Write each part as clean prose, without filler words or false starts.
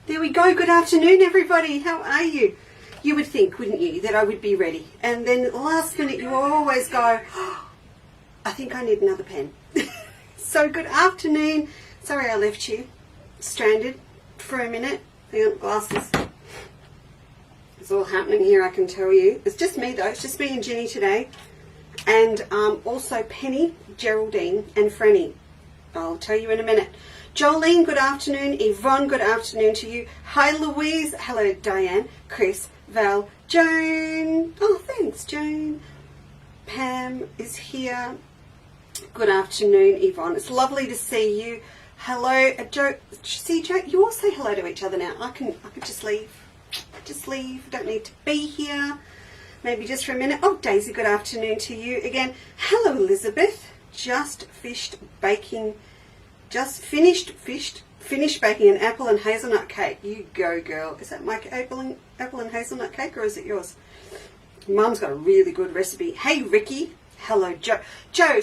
There we go. Good afternoon, everybody. How are you? You would think, wouldn't you, that I would be ready. And then last minute you always go, oh, I think I need another pen. So good afternoon. Sorry I left you stranded for a minute. Hang on, glasses. It's all happening here, I can tell you. It's just me though. It's just me and Ginny today. And also Penny, Geraldine and Franny. I'll tell you in a minute. Jolene, good afternoon. Yvonne, good afternoon to you. Hi, Louise. Hello, Diane, Chris, Val, Joan. Oh, thanks, Joan. Pam is here. Good afternoon, Yvonne. It's lovely to see you. Hello, Joe. See, Joe, you all say hello to each other now. I could just leave. Just leave. Don't need to be here. Maybe just for a minute. Oh, Daisy, good afternoon to you again. Hello, Elizabeth. Just finished baking an apple and hazelnut cake. You go, girl. Is that my apple and hazelnut cake, or is it yours? Mum's got a really good recipe. Hey, Ricky. Hello, Joe. Joe,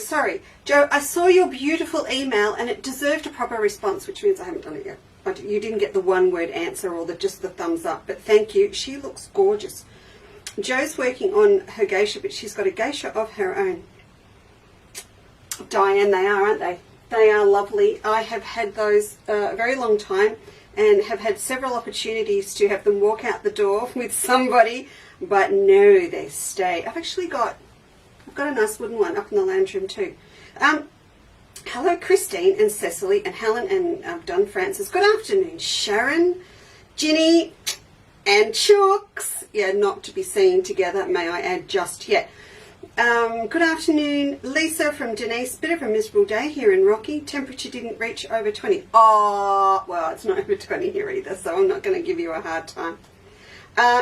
I saw your beautiful email and it deserved a proper response, which means I haven't done it yet. You didn't get the one-word answer or just the thumbs up, but thank you. She looks gorgeous. Joe's working on her geisha, but she's got a geisha of her own. Diane, they are, aren't they? They are lovely. I have had those a very long time and have had several opportunities to have them walk out the door with somebody, but no, they stay. I've got a nice wooden one up in the lounge room too. Hello, Christine and Cecily and Helen, and I've done Francis. Good afternoon, Sharon, Ginny and Chooks. Yeah, not to be seen together, may I add, just yet. Good afternoon, Lisa from Denise. Bit of a miserable day here in Rocky. Temperature didn't reach over 20. Oh, well, it's not over 20 here either, so I'm not going to give you a hard time.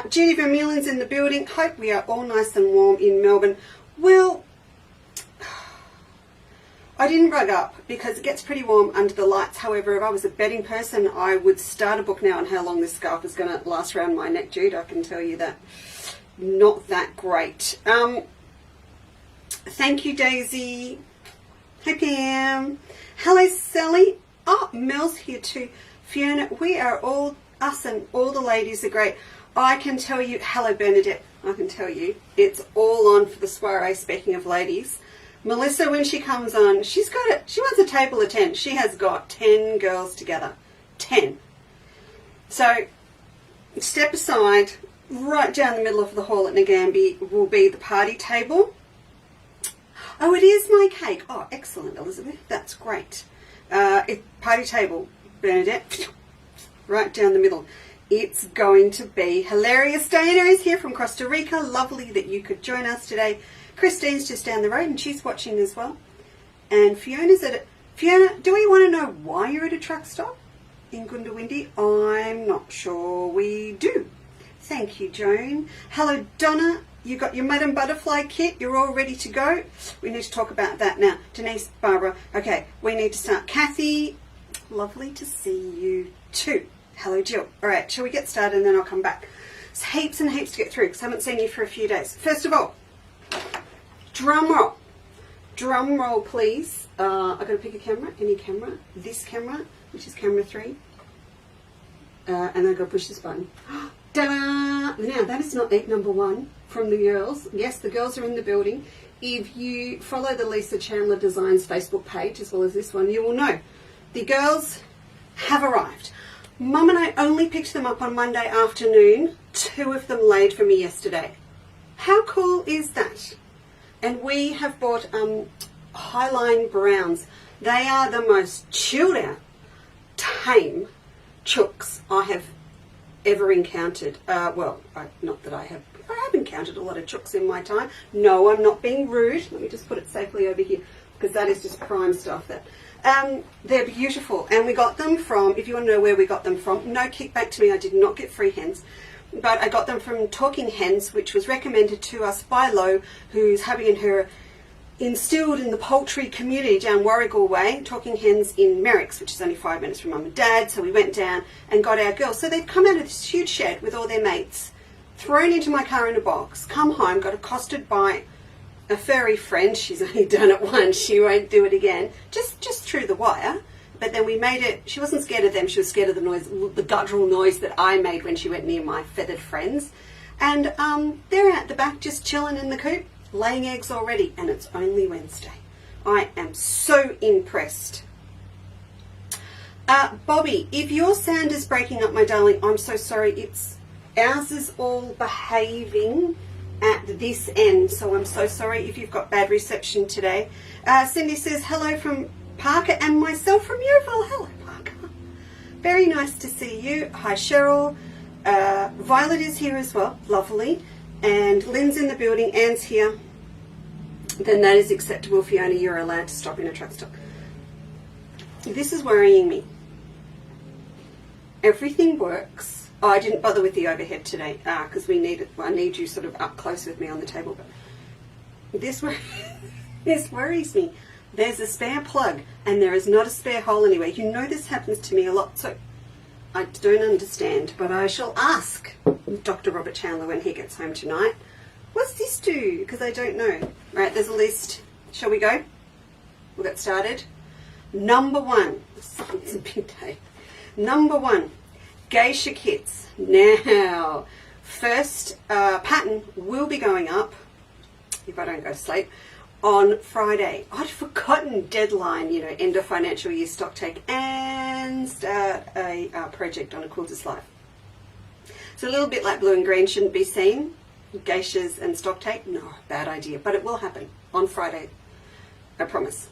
Judy Vermeulen's in the building. Hope we are all nice and warm in Melbourne. Well, I didn't rug up because it gets pretty warm under the lights. However, if I was a betting person, I would start a book now on how long this scarf is going to last around my neck, Jude. I can tell you that. Not that great. Thank you, Daisy. Hi, Pam. Hello, Sally. Oh, Mel's here too. Fiona, we are all, us and all the ladies are great. I can tell you, hello, Bernadette. I can tell you, it's all on for the soiree, speaking of ladies. Melissa, when she comes on, she wants a table of 10. She has got 10 girls together. 10. So, step aside, right down the middle of the hall at Nagambie will be the party table. Oh, it is my cake. Oh, excellent, Elizabeth. That's great. Party table, Bernadette, right down the middle. It's going to be hilarious. Diana is here from Costa Rica. Lovely that you could join us today. Christine's just down the road and she's watching as well. And Fiona's at it. Fiona, do we want to know why you're at a truck stop in Goondiwindi? I'm not sure we do. Thank you, Joan. Hello, Donna. You got your Madame Butterfly kit. You're all ready to go. We need to talk about that now. Denise, Barbara. Okay, we need to start. Kathy, lovely to see you too. Hello, Jill. All right, shall we get started and then I'll come back. There's heaps and heaps to get through because I haven't seen you for a few days. First of all, drum roll. Drum roll, please. I've got to pick a camera. Any camera. This camera, which is camera 3. And then I've got to push this button. Ta-da! Now, that is not egg number 1 from the girls. Yes, the girls are in the building. If you follow the Lisa Chandler Designs Facebook page, as well as this one, you will know the girls have arrived. Mum and I only picked them up on Monday afternoon. 2 of them laid for me yesterday. How cool is that? And we have bought Highline Browns. They are the most chilled out, tame chooks I have ever encountered. Not that I have encountered a lot of chooks in my time. No, I'm not being rude. Let me just put it safely over here because that is just prime stuff. They're beautiful, and we got them from, if you want to know where we got them from, no kickback to me, I did not get free hens, but I got them from Talking Hens, which was recommended to us by Lo, whose hubby and her instilled in the poultry community down Warrigal Way, Talking Hens in Merricks, which is only 5 minutes from Mum and Dad. So we went down and got our girls. So they'd come out of this huge shed with all their mates, thrown into my car in a box, come home, got accosted by a furry friend. She's only done it once, she won't do it again, just through the wire, but then we made it, she wasn't scared of them, she was scared of the noise, the guttural noise that I made when she went near my feathered friends. And they're out the back just chilling in the coop, laying eggs already, and it's only Wednesday. I am so impressed. Bobby, if your sound is breaking up, my darling, I'm so sorry. Ours is all behaving at this end, so I'm so sorry if you've got bad reception today. Cindy says, hello from Parker and myself from Yeovil. Hello, Parker. Very nice to see you. Hi, Cheryl. Violet is here as well. Lovely. And Lynn's in the building. Anne's here. Then that is acceptable, Fiona. You're allowed to stop in a truck stop. This is worrying me. Everything works. Oh, I didn't bother with the overhead today because I need you sort of up close with me on the table. But this worries me. There's a spare plug and there is not a spare hole anywhere. You know this happens to me a lot, so I don't understand. But I shall ask Dr. Robert Chandler when he gets home tonight. What's this do? Because I don't know. Right, there's a list. Shall we go? We'll get started. Number 1. It's a big day. Number 1, geisha kits. Now, first pattern will be going up, if I don't go to sleep, on Friday. I'd forgotten deadline, end of financial year stock take and start a project on a quilter's life. It's a little bit like blue and green shouldn't be seen. Geishas and stock take, no, bad idea. But it will happen on Friday, I promise.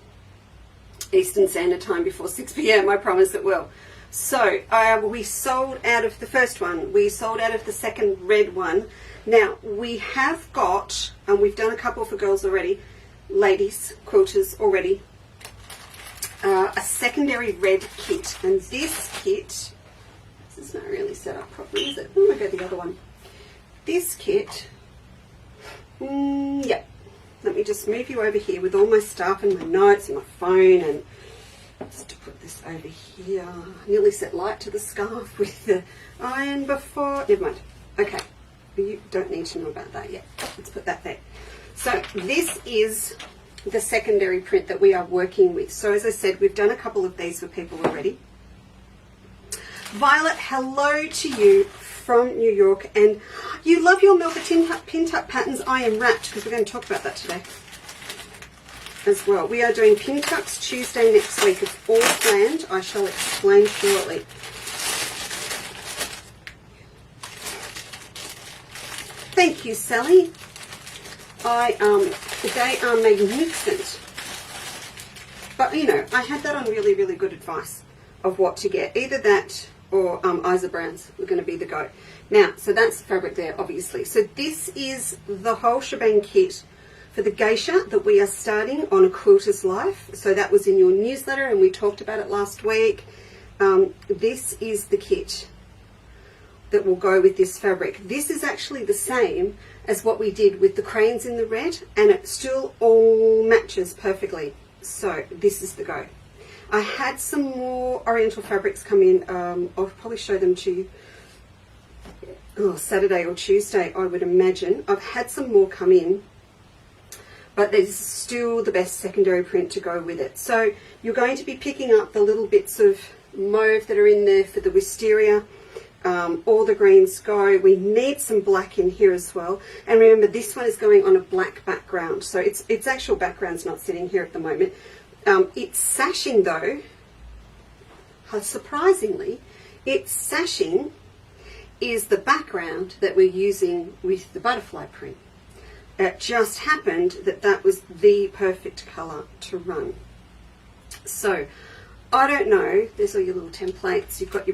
Eastern Standard Time before 6 p.m, I promise it will. So we sold out of the first one. We sold out of the second red one. Now we have got, and we've done a couple for girls already, ladies, quilters already, a secondary red kit. And this kit, this is not really set up properly, is it? Oh, I go the other one. This kit, yeah. Let me just move you over here with all my stuff and my notes and my phone, and just to put this over here. I nearly set light to the scarf with the iron before. Never mind. Okay. You don't need to know about that yet. Let's put that there. So this is the secondary print that we are working with. So as I said, we've done a couple of these for people already. Violet, hello to you from New York. And you love your Melba pin tuck patterns. I am wrapped because we're going to talk about that today as well. We are doing pin tucks Tuesday next week. It's all planned. I shall explain shortly. Thank you, Sally. They are magnificent. But I had that on really, really good advice of what to get. Either that or Isa Browns were going to be the go. Now, so that's the fabric there, obviously. So this is the whole shebang kit for the geisha that we are starting on A Quilter's Life. So that was in your newsletter and we talked about it last week. This is the kit that will go with this fabric. This is actually the same as what we did with the cranes in the red, and it still all matches perfectly. So this is the go. I had some more Oriental fabrics come in. I'll probably show them to you Saturday or Tuesday, I would imagine. I've had some more come in, but there's still the best secondary print to go with it. So you're going to be picking up the little bits of mauve that are in there for the wisteria. All the greens go. We need some black in here as well. And remember, this one is going on a black background. So its actual background's not sitting here at the moment. Its sashing though, surprisingly, its sashing is the background that we're using with the butterfly print. It just happened that that was the perfect colour to run. So I don't know, there's all your little templates. You've got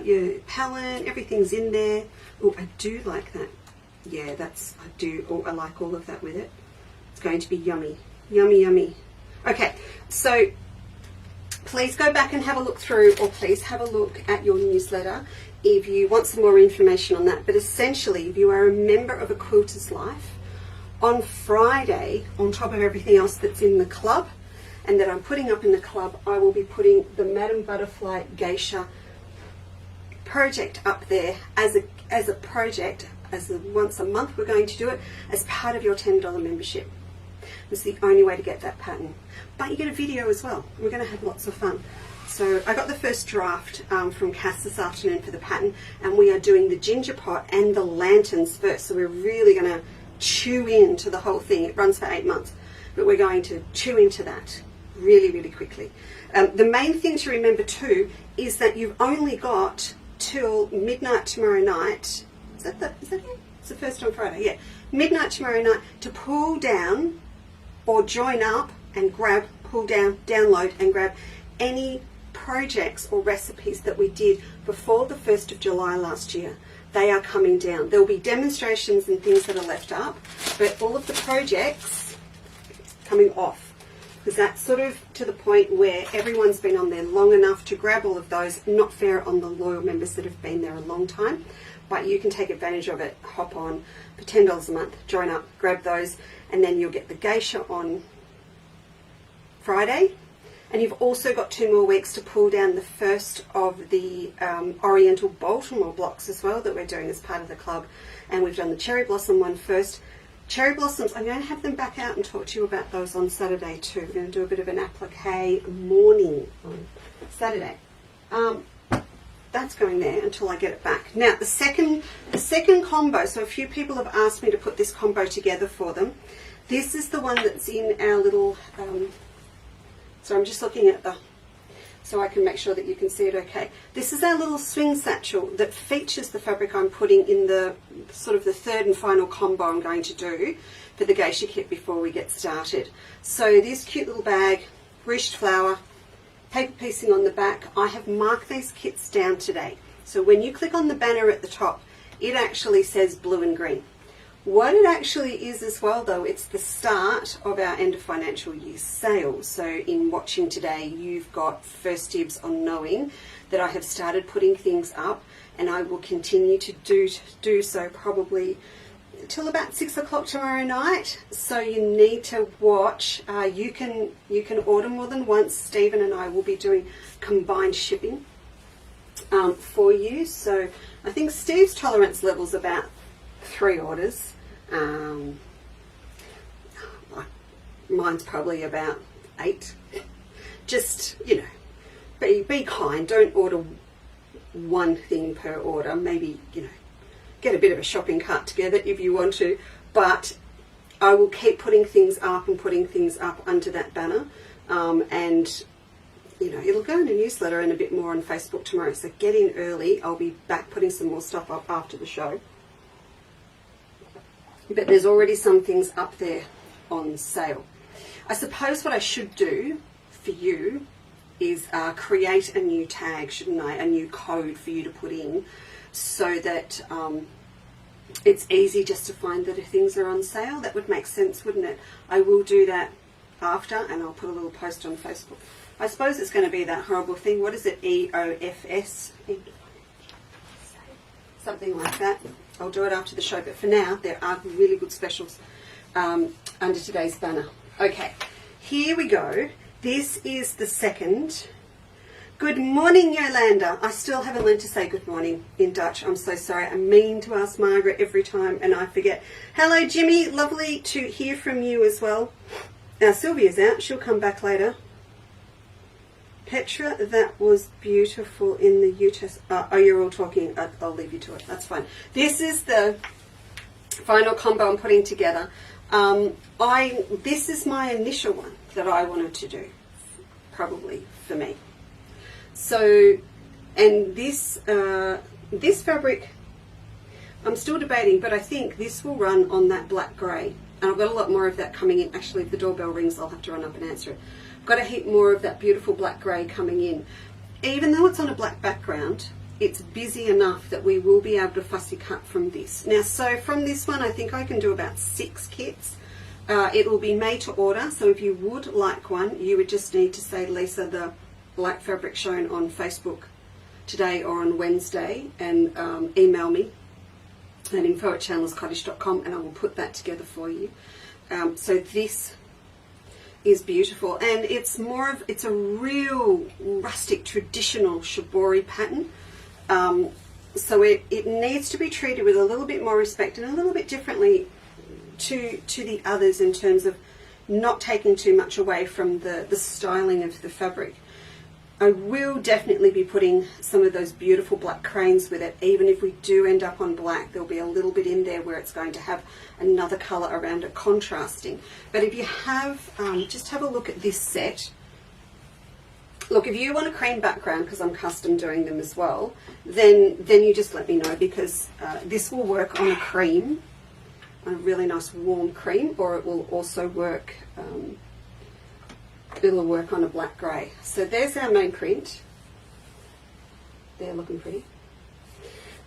your palette, everything's in there. Oh, I do like that. Yeah, I do. Oh, I like all of that with it. It's going to be yummy. Yummy, yummy. Okay, so please go back and have a look through, or please have a look at your newsletter if you want some more information on that. But essentially, if you are a member of A Quilter's Life, on Friday, on top of everything else that's in the club and that I'm putting up in the club, I will be putting the Madame Butterfly Geisha project up there as a project, once a month we're going to do it as part of your $10 membership. It's the only way to get that pattern. But you get a video as well. We're going to have lots of fun. So I got the first draft from Cass this afternoon for the pattern, and we are doing the ginger pot and the lanterns first. So we're really going to chew into the whole thing. It runs for 8 months, but we're going to chew into that really, really quickly. The main thing to remember too is that you've only got till midnight tomorrow night. Is that it? It's the first on Friday, yeah. Midnight tomorrow night to pull down or join up and grab, pull down, download and grab any projects or recipes that we did before the 1st of July last year. They are coming down. There will be demonstrations and things that are left up, but all of the projects coming off, because that's sort of to the point where everyone's been on there long enough to grab all of those. Not fair on the loyal members that have been there a long time, but you can take advantage of it. Hop on for $10 a month, join up, grab those, and then you'll get the geisha on Friday. And you've also got 2 more weeks to pull down the first of the Oriental Baltimore blocks as well that we're doing as part of the club. And we've done the cherry blossom one first. Cherry blossoms, I'm going to have them back out and talk to you about those on Saturday too. We're going to do a bit of an applique morning on Saturday. That's going there until I get it back. Now the second combo, so a few people have asked me to put this combo together for them. This is the one that's in our little... so I'm just looking at so I can make sure that you can see it okay. This is our little swing satchel that features the fabric I'm putting in the sort of the third and final combo I'm going to do for the geisha kit before we get started. So this cute little bag, ruched flower, paper piecing on the back. I have marked these kits down today. So when you click on the banner at the top, it actually says blue and green. What it actually is as well though, it's the start of our end of financial year sale. So in watching today, you've got first dibs on knowing that I have started putting things up, and I will continue to do so probably till about 6 o'clock tomorrow night. So you need to watch. You can order more than once. Stephen and I will be doing combined shipping for you. So I think Steve's tolerance level is about 3 orders. Mine's probably about 8. Just, you know, be kind. Don't order one thing per order. Maybe, you know, get a bit of a shopping cart together if you want to. But I will keep putting things up and putting things up under that banner. And, you know, it'll go in a newsletter and a bit more on Facebook tomorrow. So get in early. I'll be back putting some more stuff up after the show. But there's already some things up there on sale. I suppose what I should do for you is create a new tag, shouldn't I? A new code for you to put in so that it's easy just to find that if things are on sale. That would make sense, wouldn't it? I will do that after, and I'll put a little post on Facebook. I suppose it's going to be that horrible thing. What is it? EOFS? Something like that. I'll do it after the show, but for now there are really good specials under today's banner. Okay, here we go. This is the second. Good morning, Yolanda. I still haven't learned to say good morning in Dutch. I'm so sorry. I mean to ask Margaret every time and I forget. Hello, Jimmy. Lovely to hear from you as well. Now, Sylvia's out. She'll come back later. Petra, that was beautiful in the UTS. Oh, you're all talking. I'll leave you to it. That's fine. This is the final combo I'm putting together. This is my initial one that I wanted to do, probably for me. So, and this fabric, I'm still debating, but I think this will run on that black grey. And I've got a lot more of that coming in. Actually, if the doorbell rings, I'll have to run up and answer it. Got a heap more of that beautiful black grey coming in. Even though it's on a black background, it's busy enough that we will be able to fussy cut from this. Now, so from this one, I think I can do about 6 kits. It will be made to order, so if you would like one, you would just need to say, Lisa, the black fabric shown on Facebook today or on Wednesday, and email me at info@chandlerscottage.com, and I will put that together for you. So this is beautiful, and it's a real rustic traditional shibori pattern. So it needs to be treated with a little bit more respect and a little bit differently to the others in terms of, not taking too much away from the styling of the fabric. I will definitely be putting some of those beautiful black cranes with it. Even if we do end up on black, there'll be a little bit in there where it's going to have another colour around it contrasting. But if you have, just have a look at this set. Look, if you want a cream background, because I'm custom doing them as well, then you just let me know, because this will work on a cream, on a really nice warm cream, or it will also work, it'll work on a black grey. So there's our main print. They're looking pretty.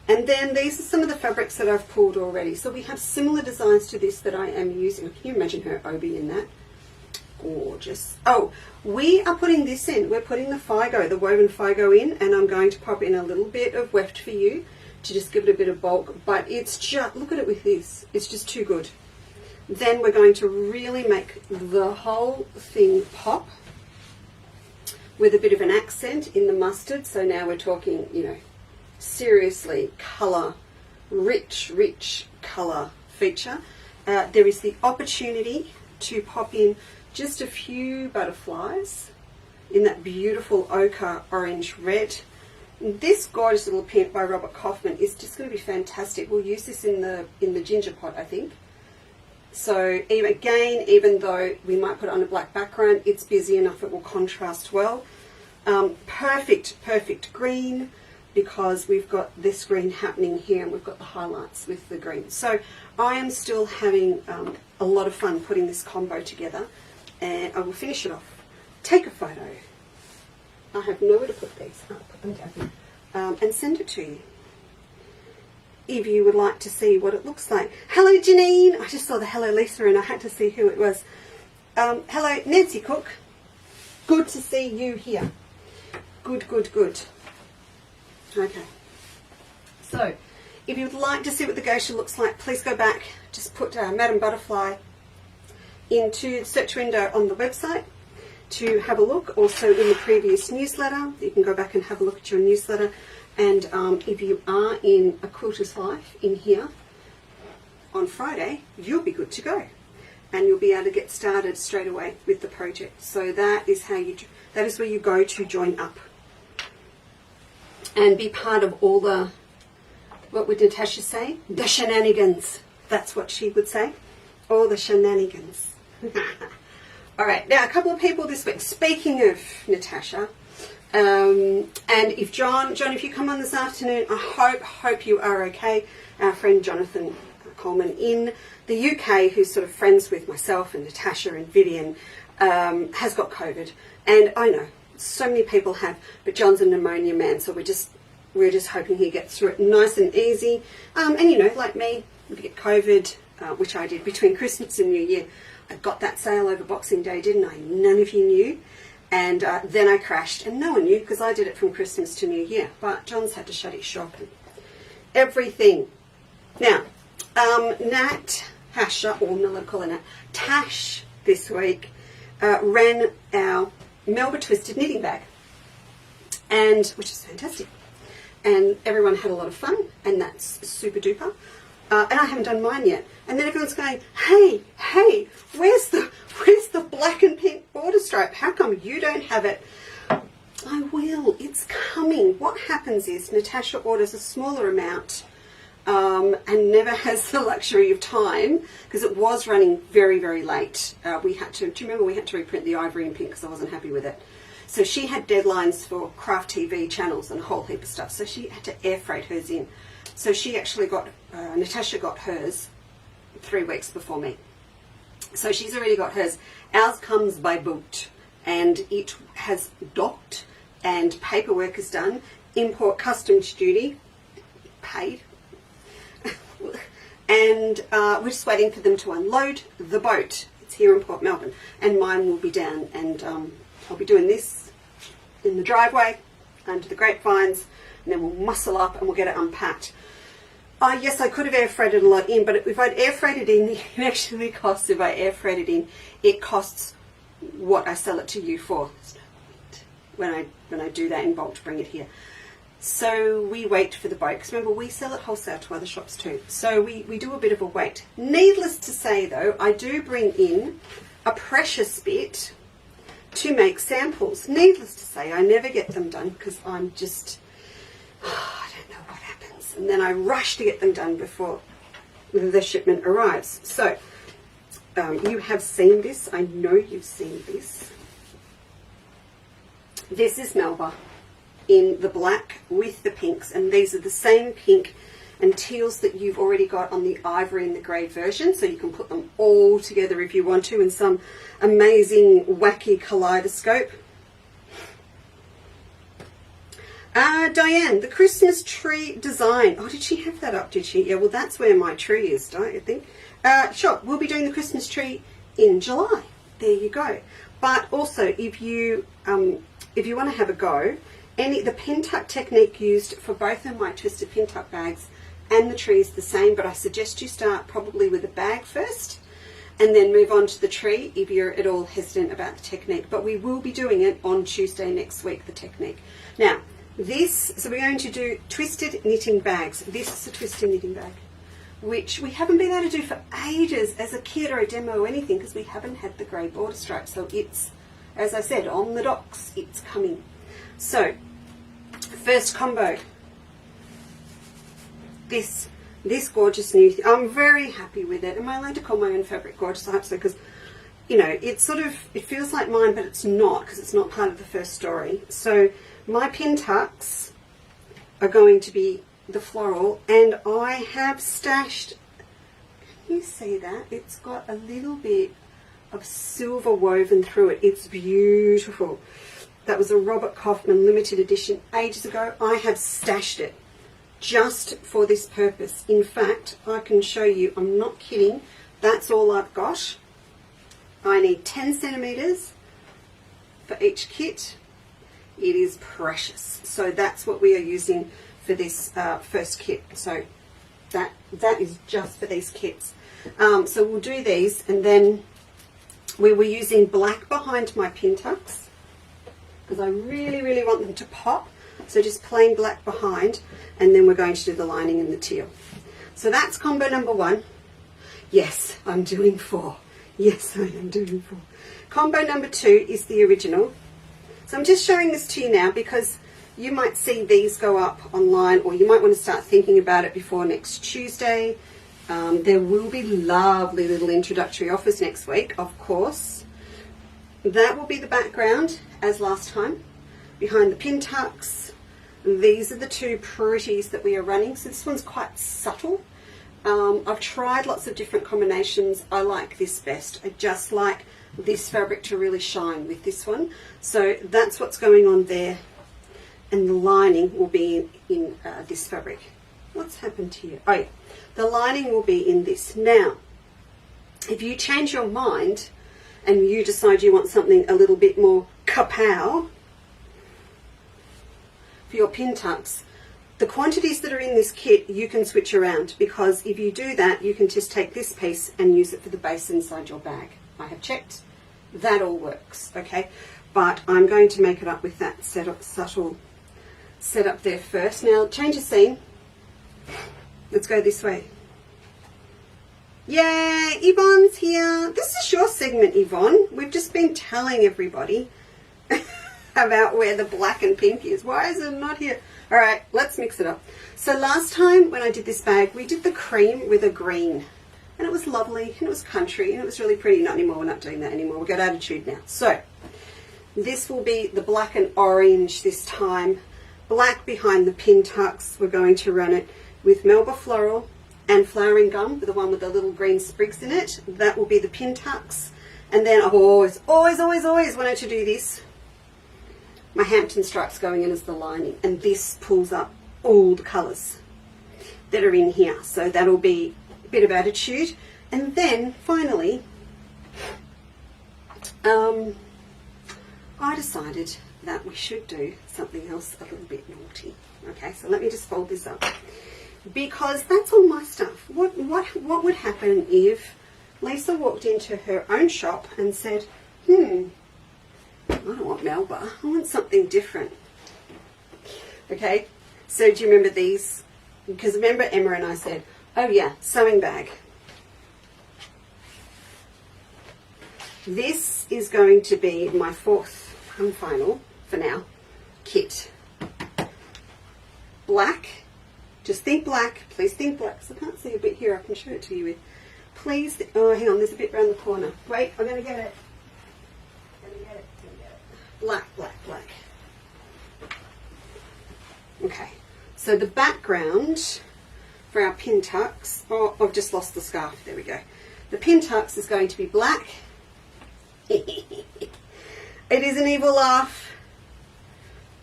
And then these are some of the fabrics that I've pulled already. So we have similar designs to this that I am using. Can you imagine her obi in that? Gorgeous. Oh, we are putting this in. We're putting the FIGO, the woven FIGO in, and I'm going to pop in a little bit of weft for you to just give it a bit of bulk. But it's just, look at it with this. It's just too good. Then we're going to really make the whole thing pop with a bit of an accent in the mustard. So now we're talking, you know, seriously colour, rich colour feature. There is the opportunity to pop in just a few butterflies in that beautiful ochre orange red. This gorgeous little print by Robert Kaufman is just going to be fantastic. We'll use this in the ginger pot, I think. So even though we might put it on a black background, it's busy enough it will contrast well. Perfect green, because we've got this green happening here and we've got the highlights with the green. So I am still having a lot of fun putting this combo together, and I will finish it off. Take a photo. I have nowhere to put these. I'll put them down here. And send it to you, if you would like to see what it looks like. Hello Janine, I just saw the hello Lisa and I had to see who it was. Hello Nancy Cook, good to see you here. Good. Okay, so if you would like to see what the geisha looks like, please go back, just put Madame Butterfly into the search window on the website to have a look. Also in the previous newsletter, you can go back and have a look at your newsletter. And if you are in A Quilter's Life in here on Friday, you'll be good to go, and you'll be able to get started straight away with the project. So that is how that is where you go to join up and be part of all the, what would Natasha say? The shenanigans. That's what she would say. All the shenanigans. All right, now a couple of people this week. Speaking of Natasha. And if John, if you come on this afternoon, I hope you are okay. Our friend Jonathan Coleman in the UK, who's sort of friends with myself and Natasha and Vivian, has got COVID. And I know so many people have, but John's a pneumonia man, so we're just hoping he gets through it nice and easy. And you know, like me, if you get COVID, which I did between Christmas and New Year, I got that sale over Boxing Day, didn't I? None of you knew. And then I crashed, and no one knew because I did it from Christmas to New Year. But John's had to shut his shop and everything. Now, Nat Hasher, or no, let's call her Nat, Tash this week ran our Melba Twisted knitting bag, and which is fantastic. And everyone had a lot of fun, and that's super duper. And I haven't done mine yet. And then everyone's going, hey, where's the black and pink border stripe? How come you don't have it? I will. It's coming. What happens is Natasha orders a smaller amount and never has the luxury of time, because it was running very, very late. Do you remember we had to reprint the ivory and pink because I wasn't happy with it? So she had deadlines for craft TV channels and a whole heap of stuff. So she had to air freight hers in. So she actually Natasha got hers 3 weeks before me. So she's already got hers. Ours comes by boat, and it has docked and paperwork is done. Import customs duty paid. And we're just waiting for them to unload the boat. It's here in Port Melbourne, and mine will be down, and I'll be doing this in the driveway under the grapevines, and then we'll muscle up and we'll get it unpacked. Yes, I could have air freighted a lot in, but if I'd air freighted in, it actually costs, if I air freighted in, it costs what I sell it to you for. When I do that in bulk to bring it here. So we wait for the boat, because remember, we sell it wholesale to other shops too. So we do a bit of a wait. Needless to say though, I do bring in a precious bit to make samples. Needless to say, I never get them done because I'm just, I don't know what happens. And then I rush to get them done before the shipment arrives. So, you have seen this. I know you've seen this. This is Melba in the black with the pinks, and these are the same pink and teals that you've already got on the ivory and the grey version, so you can put them all together if you want to in some amazing wacky kaleidoscope. Diane, the Christmas tree design. Oh, did she have that up, did she? Yeah, well, that's where my tree is, don't you think? Sure, we'll be doing the Christmas tree in July. There you go. But also, if you want to have a go, the pin tuck technique used for both of my twisted pin tuck bags and the tree is the same, but I suggest you start probably with a bag first and then move on to the tree if you're at all hesitant about the technique. But we will be doing it on Tuesday next week, the technique. Now, so we're going to do twisted knitting bags. This is a twisted knitting bag, which we haven't been able to do for ages as a kit or a demo or anything because we haven't had the grey border stripe. So it's, as I said, on the docks, it's coming. So, first combo. This gorgeous new, I'm very happy with it. Am I allowed to call my own fabric gorgeous? I hope so, because, you know, it's sort of, it feels like mine, but it's not, because it's not part of the first story. So my pin tucks are going to be the floral, and I have stashed, can you see that? It's got a little bit of silver woven through it. It's beautiful. That was a Robert Kaufman limited edition ages ago. I have stashed it just for this purpose. In fact, I can show you, I'm not kidding, that's all I've got. I need 10 centimeters for each kit. It is precious. So that's what we are using for this first kit. So that is just for these kits. So we'll do these, and then we were using black behind my pin tucks because I really, really want them to pop. So just plain black behind, and then we're going to do the lining in the teal. So that's combo number 1. Yes, I'm doing 4. Yes, I am doing 4. Combo number 2 is the original. So I'm just showing this to you now because you might see these go up online, or you might want to start thinking about it before next Tuesday. There will be lovely little introductory offers next week, of course. That will be the background as last time, behind the pin tucks. These are the two pretties that we are running. So this one's quite subtle. I've tried lots of different combinations. I like this best. I just like this fabric to really shine with this one. So that's what's going on there. And the lining will be in this fabric. What's happened here? Oh yeah, the lining will be in this. Now, if you change your mind and you decide you want something a little bit more kapow for your pin tucks, the quantities that are in this kit you can switch around, because if you do that you can just take this piece and use it for the base inside your bag. I have checked, that all works, okay? But I'm going to make it up with that subtle setup there first. Now change of scene, let's go this way. Yay, Yvonne's here. This is your segment, Yvonne. We've just been telling everybody about where the black and pink is. Why is it not here? All right, let's mix it up. So last time when I did this bag, we did the cream with a green, and it was lovely, and it was country, and it was really pretty. Not anymore, we're not doing that anymore. We've got attitude now. So this will be the black and orange this time. Black behind the pin tucks. We're going to run it with Melba Floral and Flowering Gum, the one with the little green sprigs in it. That will be the pin tucks. And then I've always wanted to do this. My Hampton stripes going in as the lining, and this pulls up all the colours that are in here. So that'll be a bit of attitude. And then finally, I decided that we should do something else a little bit naughty. Okay, so let me just fold this up, because that's all my stuff. What would happen if Lisa walked into her own shop and said, I don't want Melba, I want something different. Okay, so do you remember these? Because remember Emma and I said, oh yeah, sewing bag. This is going to be my fourth and final, for now, kit. Black. Just think black. Please think black. So I can't see a bit here. I can show it to you with. Please. Oh, hang on. There's a bit around the corner. Wait. I'm going to get it. Black, black, black. Okay. So the background for our pin tucks. Oh, I've just lost the scarf. There we go. The pin tucks is going to be black. It is an evil laugh.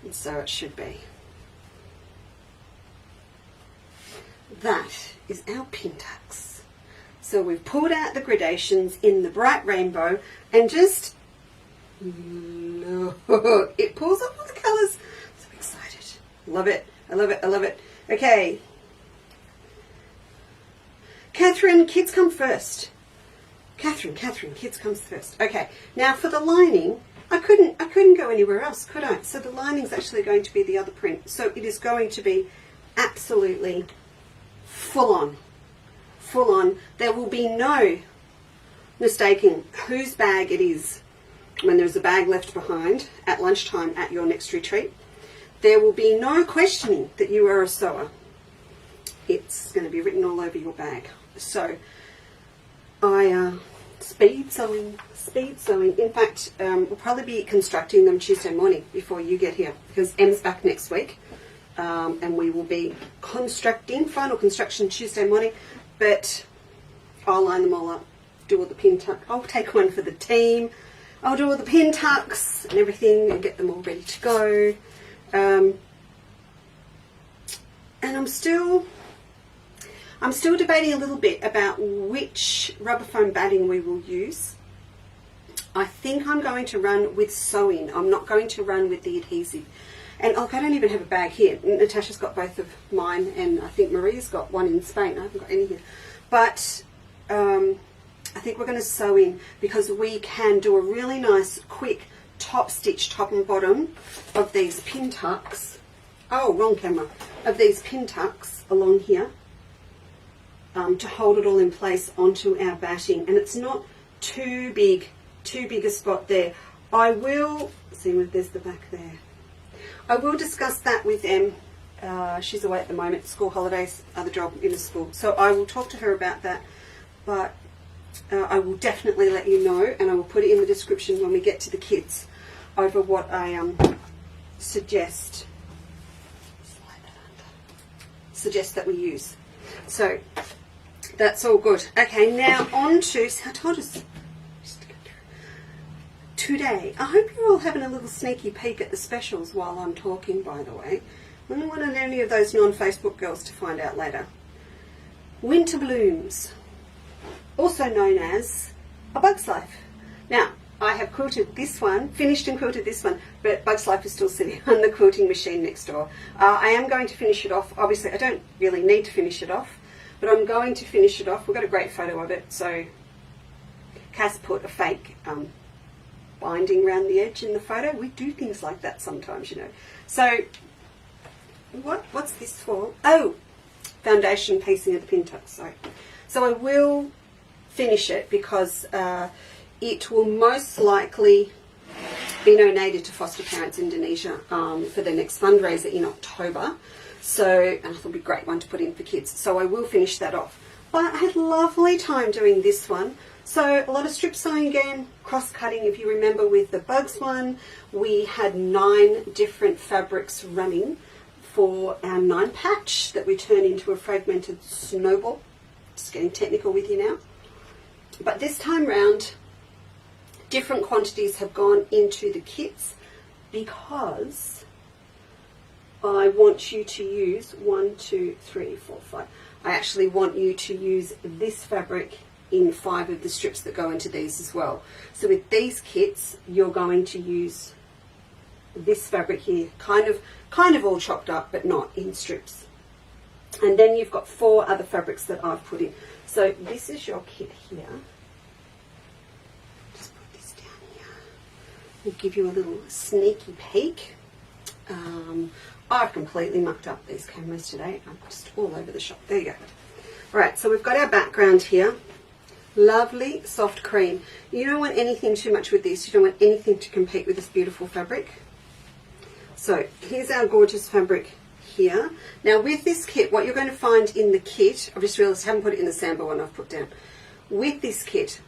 And so it should be. That is our pin tucks. So we've pulled out the gradations in the bright rainbow and just look, it pulls up all the colours. So excited. Love it. I love it. I love it. Okay. Catherine, kids come first. Catherine, kids comes first. Okay. Now for the lining, I couldn't go anywhere else, could I? So the lining's actually going to be the other print. So it is going to be absolutely full on. There will be no mistaking whose bag it is when there's a bag left behind at lunchtime at your next retreat. There will be no questioning that you are a sewer. It's going to be written all over your bag. So I speed sewing. In fact, we'll probably be constructing them Tuesday morning before you get here, because Em's back next week. And we will be final construction Tuesday morning, but I'll line them all up, do all the pin tuck. I'll take one for the team. I'll do all the pin tucks and everything and get them all ready to go. And I'm still debating a little bit about which rubber foam batting we will use. I think I'm going to run with sewing. I'm not going to run with the adhesive. And look, I don't even have a bag here. Natasha's got both of mine, and I think Maria's got one in Spain. I haven't got any here. But I think we're going to sew in, because we can do a really nice, quick top stitch, top and bottom of these pin tucks. Oh, wrong camera. Of these pin tucks along here to hold it all in place onto our batting. And it's not too big a spot there. I will, see where there's the back there. I will discuss that with Em. She's away at the moment, school holidays, other job in the school. So I will talk to her about that, but I will definitely let you know, and I will put it in the description when we get to the kids over what I suggest that we use. So that's all good. Okay, now on to, I told us, today. I hope you're all having a little sneaky peek at the specials while I'm talking, by the way. I don't want any of those non-Facebook girls to find out later. Winter Blooms, also known as A Bug's Life. Now, I have quilted this one, finished and quilted this one, but Bug's Life is still sitting on the quilting machine next door. I am going to finish it off. Obviously, I don't really need to finish it off, but I'm going to finish it off. We've got a great photo of it, so Cass put a fake binding around the edge in the photo. We do things like that sometimes, you know. So what's this for? Oh, foundation piecing of the pin tuck. So I will finish it, because it will most likely be donated to foster parents in Indonesia for the next fundraiser in October. So, and I thought it would be a great one to put in for kids. So I will finish that off. But I had a lovely time doing this one. So a lot of strip sewing again, cross-cutting. If you remember with the Bugs one, we had 9 different fabrics running for our 9 patch that we turned into a fragmented snowball. Just getting technical with you now. But this time round, different quantities have gone into the kits, because I want you to use 1, 2, 3, 4, 5. I actually want you to use this fabric in 5 of the strips that go into these as well. So with these kits, you're going to use this fabric here, kind of all chopped up, but not in strips. And then you've got 4 other fabrics that I've put in. So this is your kit here. Just put this down here. We'll give you a little sneaky peek. I've completely mucked up these cameras today. I'm just all over the shop. There you go. Right, so we've got our background here. Lovely soft cream. You don't want anything too much with this. You don't want anything to compete with this beautiful fabric. So here's our gorgeous fabric here. Now with this kit, what you're going to find in the kit, I've just realised I haven't put it in the sample one I've put down. With this kit,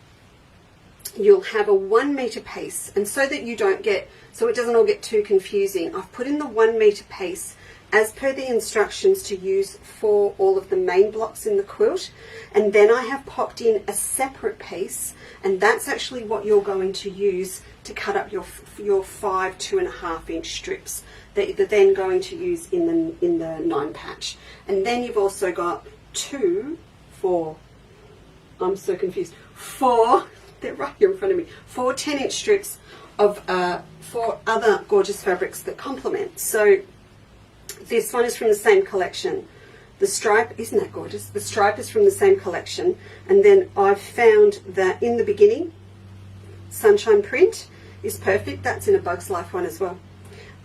you'll have a 1 meter piece, and so that you don't get, so it doesn't all get too confusing, I've put in the 1 meter piece as per the instructions to use for all of the main blocks in the quilt, and then I have popped in a separate piece, and that's actually what you're going to use to cut up your 5 2.5 inch strips that you're then going to use in the 9 patch. And then you've also got 4, they're right here in front of me, 4 10-inch strips of 4 other gorgeous fabrics that complement. So this one is from the same collection. The stripe, isn't that gorgeous? The stripe is from the same collection. And then I've found that in the beginning, Sunshine Print is perfect. That's in a Bug's Life one as well.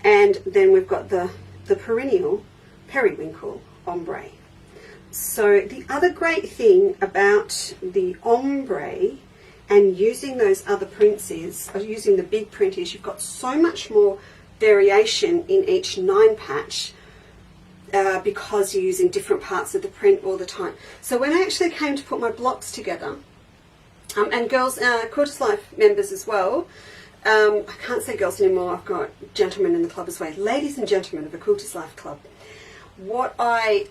And then we've got the Perennial Periwinkle Ombre. So the other great thing about the Ombre and using those other prints is, or using the big print, is you've got so much more variation in each 9 patch because you're using different parts of the print all the time. So when I actually came to put my blocks together, and girls, Quilters Life members as well, I can't say girls anymore, I've got gentlemen in the club as well, ladies and gentlemen of the Quilters Life Club, what I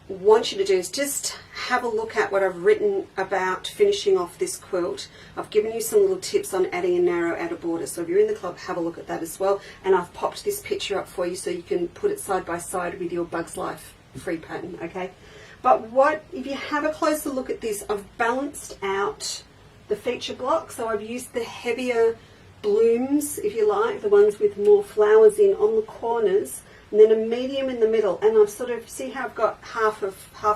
want you to do is just have a look at what I've written about finishing off this quilt. I've given you some little tips on adding a narrow outer border, so if you're in the club, have a look at that as well. And I've popped this picture up for you so you can put it side by side with your Bug's Life free pattern, okay? But if you have a closer look at this, I've balanced out the feature block, so I've used the heavier blooms, if you like, the ones with more flowers in on the corners, and then a medium in the middle, and I've sort of, see how I've got half a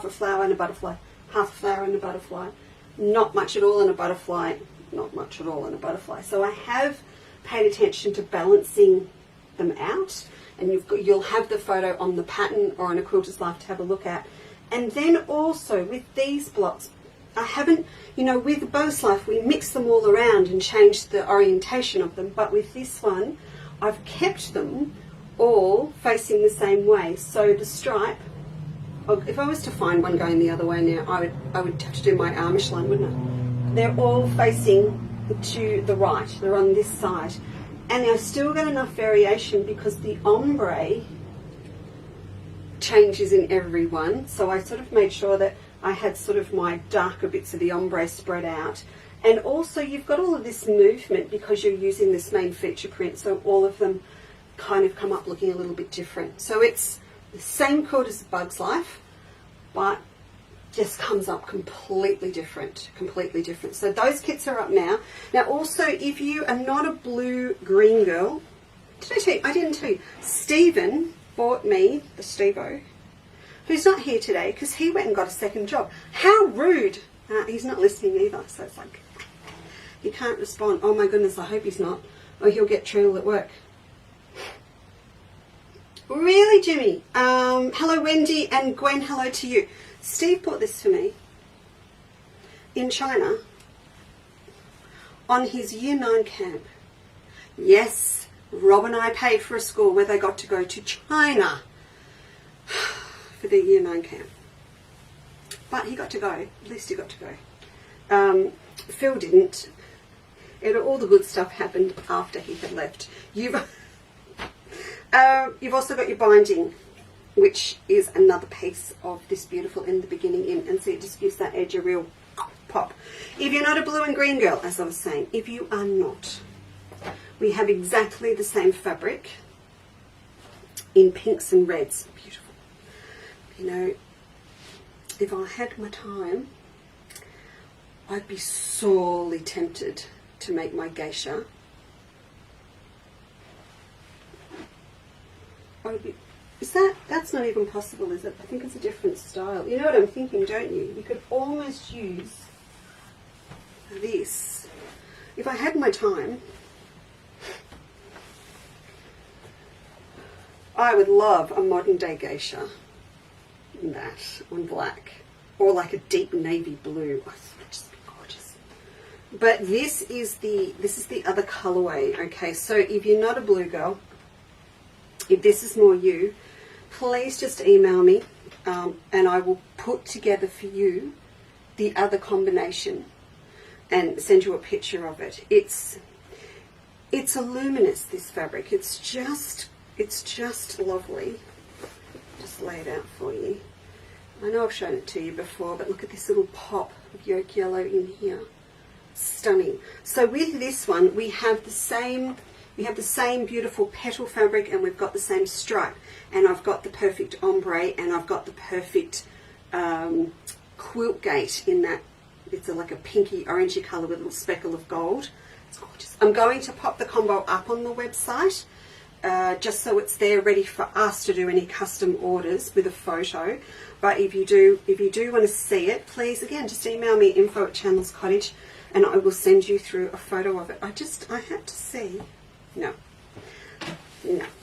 flower and a butterfly, half a flower and a butterfly, not much at all in a butterfly, not much at all in a butterfly. So I have paid attention to balancing them out, and you'll have the photo on the pattern or on a Quilter's Life to have a look at. And then also with these blocks, I haven't, you know, with Bug's Life we mix them all around and change the orientation of them, but with this one I've kept them all facing the same way. So the stripe, if I was to find one going the other way now, I would have to do my Amish line, wouldn't I? They're all facing to the right, they're on this side, and I've still got enough variation because the ombre changes in every one, so I sort of made sure that I had sort of my darker bits of the ombre spread out. And also you've got all of this movement because you're using this main feature print, so all of them kind of come up looking a little bit different. So it's the same quilt as Bug's Life, but just comes up completely different, completely different. So those kits are up now. Now also, if you are not a blue-green girl, did I tell you? I didn't tell you. Stephen bought me, the Steve-O, who's not here today because he went and got a second job. How rude. He's not listening either, so it's like, he can't respond. Oh my goodness, I hope he's not, or he'll get trilled at work. Really, Jimmy? Hello, Wendy, and Gwen, hello to you. Steve bought this for me in China on his Year 9 camp. Yes, Rob and I paid for a school where they got to go to China for their Year 9 camp. But he got to go. At least he got to go. Phil didn't. All the good stuff happened after he had left. You've also got your binding, which is another piece of this beautiful in the beginning in, and see, it just gives that edge a real pop. If you're not a blue and green girl, as I was saying, if you are not, we have exactly the same fabric in pinks and reds. Beautiful. You know, if I had my time, I'd be sorely tempted to make my geisha. That's not even possible, is it? I think it's a different style. You know what I'm thinking, don't you? You could almost use this. If I had my time, I would love a modern day geisha in that, on black. Or like a deep navy blue. Oh, it would just be gorgeous. But this is the other colorway. Okay, so if you're not a blue girl, if this is more you, please just email me, and I will put together for you the other combination and send you a picture of it. It's a luminous, this fabric. It's just lovely. Just lay it out for you. I know I've shown it to you before, but look at this little pop of yoke yellow in here. Stunning. So with this one, we have the same beautiful petal fabric, and we've got the same stripe, and I've got the perfect ombre, and I've got the perfect quilt gate in that. It's like a pinky orangey colour with a little speckle of gold. It's gorgeous. I'm going to pop the combo up on the website, just so it's there ready for us to do any custom orders with a photo. But if you do want to see it, please again just email me info@chandlerscottage, and I will send you through a photo of it. I had to see. No.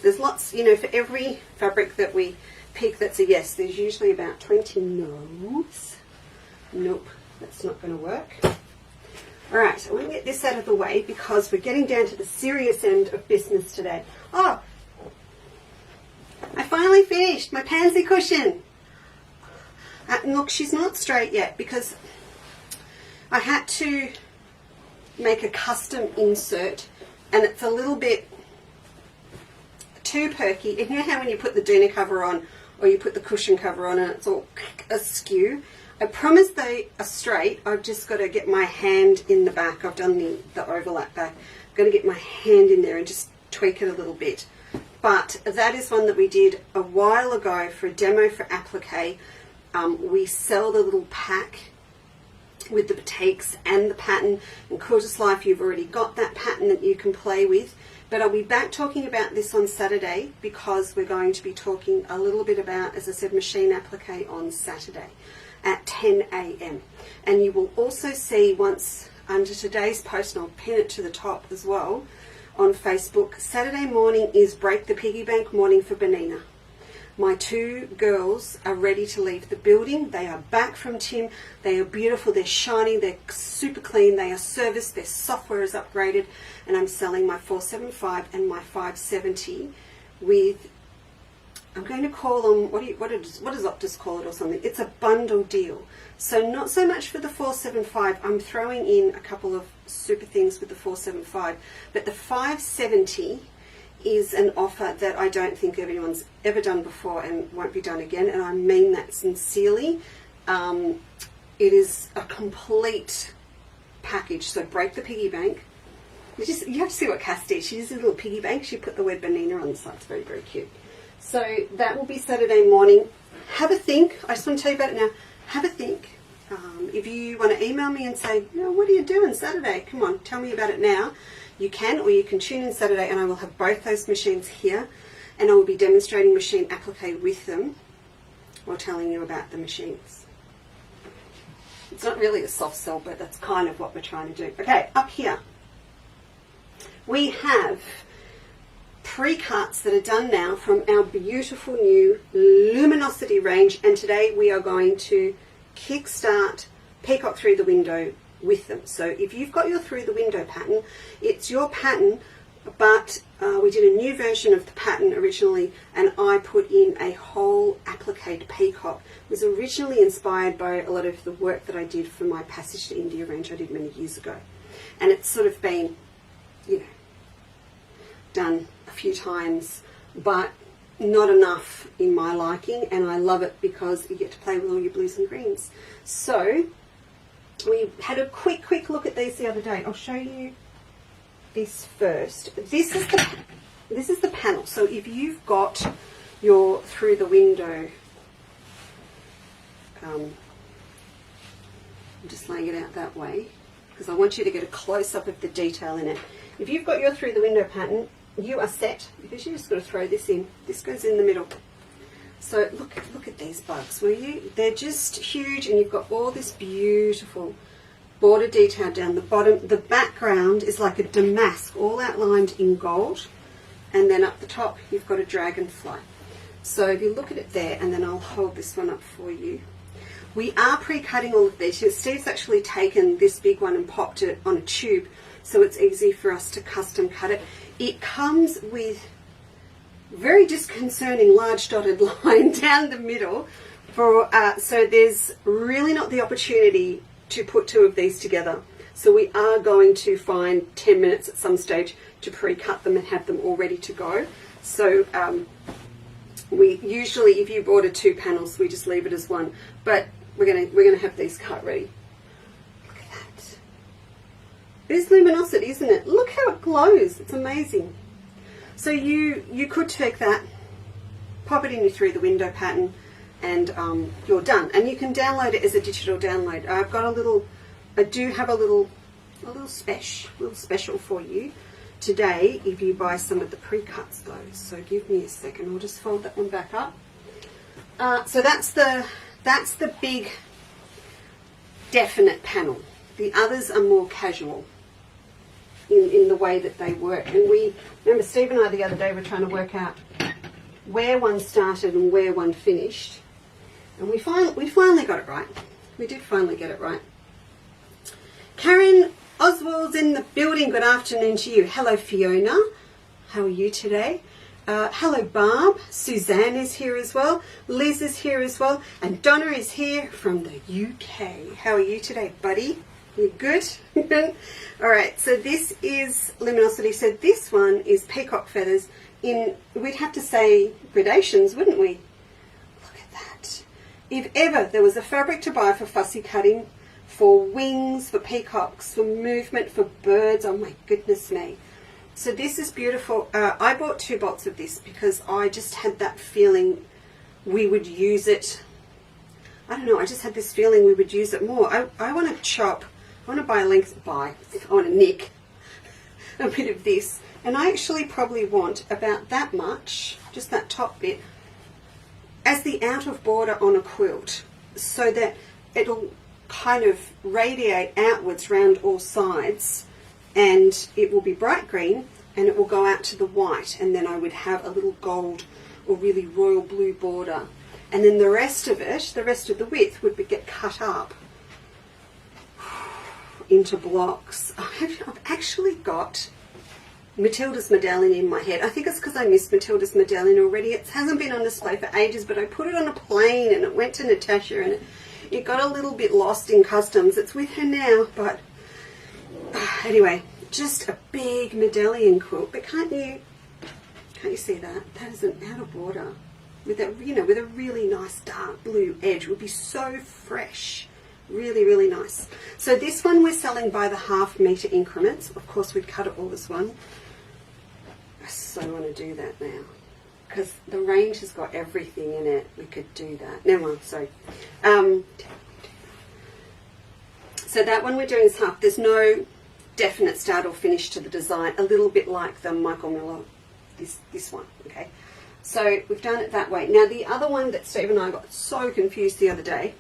There's lots, you know, for every fabric that we pick that's a yes, there's usually about 20 no's. Nope, that's not going to work. All right, so I'm going to get this out of the way because we're getting down to the serious end of business today. Oh, I finally finished my pansy cushion. Look, she's not straight yet because I had to make a custom insert, and it's a little bit too perky. And you know how when you put the doona cover on, or you put the cushion cover on, and it's all askew? I promise they are straight. I've just got to get my hand in the back. I've done the overlap back. I'm going to get my hand in there and just tweak it a little bit. But that is one that we did a while ago for a demo for Applique. We sell the little pack with the batiks and the pattern. In Quilter's Life, you've already got that pattern that you can play with. But I'll be back talking about this on Saturday because we're going to be talking a little bit about, as I said, machine applique on Saturday at 10 a.m. And you will also see once under today's post, and I'll pin it to the top as well on Facebook, Saturday morning is Break the Piggy Bank morning for Benina. My two girls are ready to leave the building. They are back from Tim. They are beautiful. They're shiny. They're super clean. They are serviced. Their software is upgraded. And I'm selling my 475 and my 570 with, I'm going to call them, what does Optus call it or something? It's a bundle deal. So not so much for the 475. I'm throwing in a couple of super things with the 475. But the 570 is an offer that I don't think anyone's ever done before and won't be done again, and I mean that sincerely. It is a complete package. So Break the Piggy Bank. You have to see what Cass did. She uses a little piggy bank. She put the word Benina on the side. It's very, very cute. So that will be Saturday morning. Have a think. I just want to tell you about it now. Have a think. If you want to email me and say, you know, what are you doing Saturday? Come on, tell me about it now. You can, or you can tune in Saturday, and I will have both those machines here, and I will be demonstrating machine applique with them while telling you about the machines. It's not really a soft sell, but that's kind of what we're trying to do. Okay, up here we have pre-cuts that are done now from our beautiful new Luminosity range, and today we are going to kickstart Peacock Through the Window with them. So if you've got your Through the Window pattern, it's your pattern, but we did a new version of the pattern originally, and I put in a whole applique peacock. It was originally inspired by a lot of the work that I did for my Passage to India range I did many years ago, and it's sort of been, you know, done a few times, but not enough in my liking, and I love it because you get to play with all your blues and greens. So we had a quick look at these the other day. I'll show you this first. This is the panel. So if you've got your Through the Window, I'm just laying it out that way because I want you to get a close-up of the detail in it. If you've got your Through the Window pattern, you are set because you just got to throw this in. This goes in the middle. So look at these bugs, will you? They're just huge, and you've got all this beautiful border detail down the bottom. The background is like a damask, all outlined in gold, and then up the top you've got a dragonfly. So if you look at it there, and then I'll hold this one up for you. We are pre-cutting all of these. Steve's actually taken this big one and popped it on a tube, so it's easy for us to custom cut it. It comes with very disconcerting large dotted line down the middle, for so there's really not the opportunity to put two of these together. So we are going to find 10 minutes at some stage to pre-cut them and have them all ready to go. So we usually, if you've ordered 2 panels, we just leave it as one. But we're gonna have these cut ready. Look at that. It is luminosity, isn't it? Look how it glows. It's amazing. So you could take that, pop it in your through the window pattern, and you're done. And you can download it as a digital download. I've got I do have a little special for you today if you buy some of the pre-cuts though. So give me a second. I'll just fold that one back up. So that's the big definite panel. The others are more casual in the way that they work. And we remember Steve and I the other day were trying to work out where one started and where one finished. And we finally got it right. We did finally get it right. Karen Oswald's in the building. Good afternoon to you. Hello, Fiona. How are you today? Hello, Barb. Suzanne is here as well. Liz is here as well. And Donna is here from the UK. How are you today, buddy? You good? All right, so this is luminosity. So this one is peacock feathers in, we'd have to say gradations, wouldn't we? Look at that. If ever there was a fabric to buy for fussy cutting, for wings, for peacocks, for movement, for birds, oh my goodness me. So this is beautiful. I bought 2 bolts of this because I just had that feeling we would use it. I don't know, I just had this feeling we would use it more. I want to chop, I want to buy a length, I want to nick a bit of this. And I actually probably want about that much, just that top bit, as the out of border on a quilt, so that it'll kind of radiate outwards round all sides, and it will be bright green and it will go out to the white, and then I would have a little gold or really royal blue border, and then the rest of it, the rest of the width would get cut up into blocks. I've actually got Matilda's medallion in my head. I think it's because I missed Matilda's medallion already. It hasn't been on display for ages, but I put it on a plane and it went to Natasha, and it got a little bit lost in customs. It's with her now, but anyway, just a big medallion quilt. But can't you see that? That is an outer border with that, you know, with a really nice dark blue edge. It would be so fresh. Really, really nice. So this one we're selling by the ½ meter increments. Of course, we'd cut it all as one. I so want to do that now, because the range has got everything in it. We could do that. Never mind, sorry. So that one we're doing is half. There's no definite start or finish to the design, a little bit like the Michael Miller, this one, okay? So we've done it that way. Now the other one that Steve and I got so confused the other day,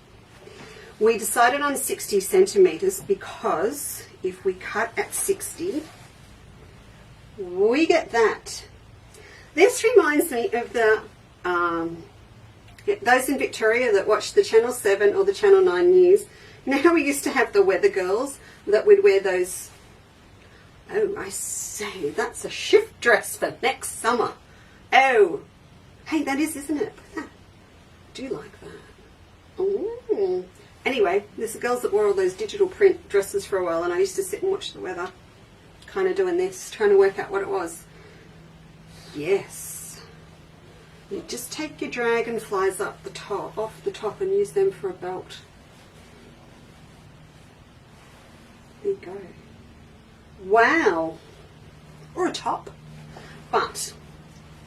we decided on 60 centimetres because if we cut at 60, we get that. This reminds me of the those in Victoria that watch the Channel 7 or the Channel 9 news. You know how we used to have the weather girls that would wear those, oh, I say, that's a shift dress for next summer. Oh, hey, that is, isn't it? Look at that. I do like that. Ooh. Anyway, there's the girls that wore all those digital print dresses for a while, and I used to sit and watch the weather, kind of doing this, trying to work out what it was. Yes. You just take your dragonflies up the top, off the top, and use them for a belt. There you go. Wow. Or a top. But,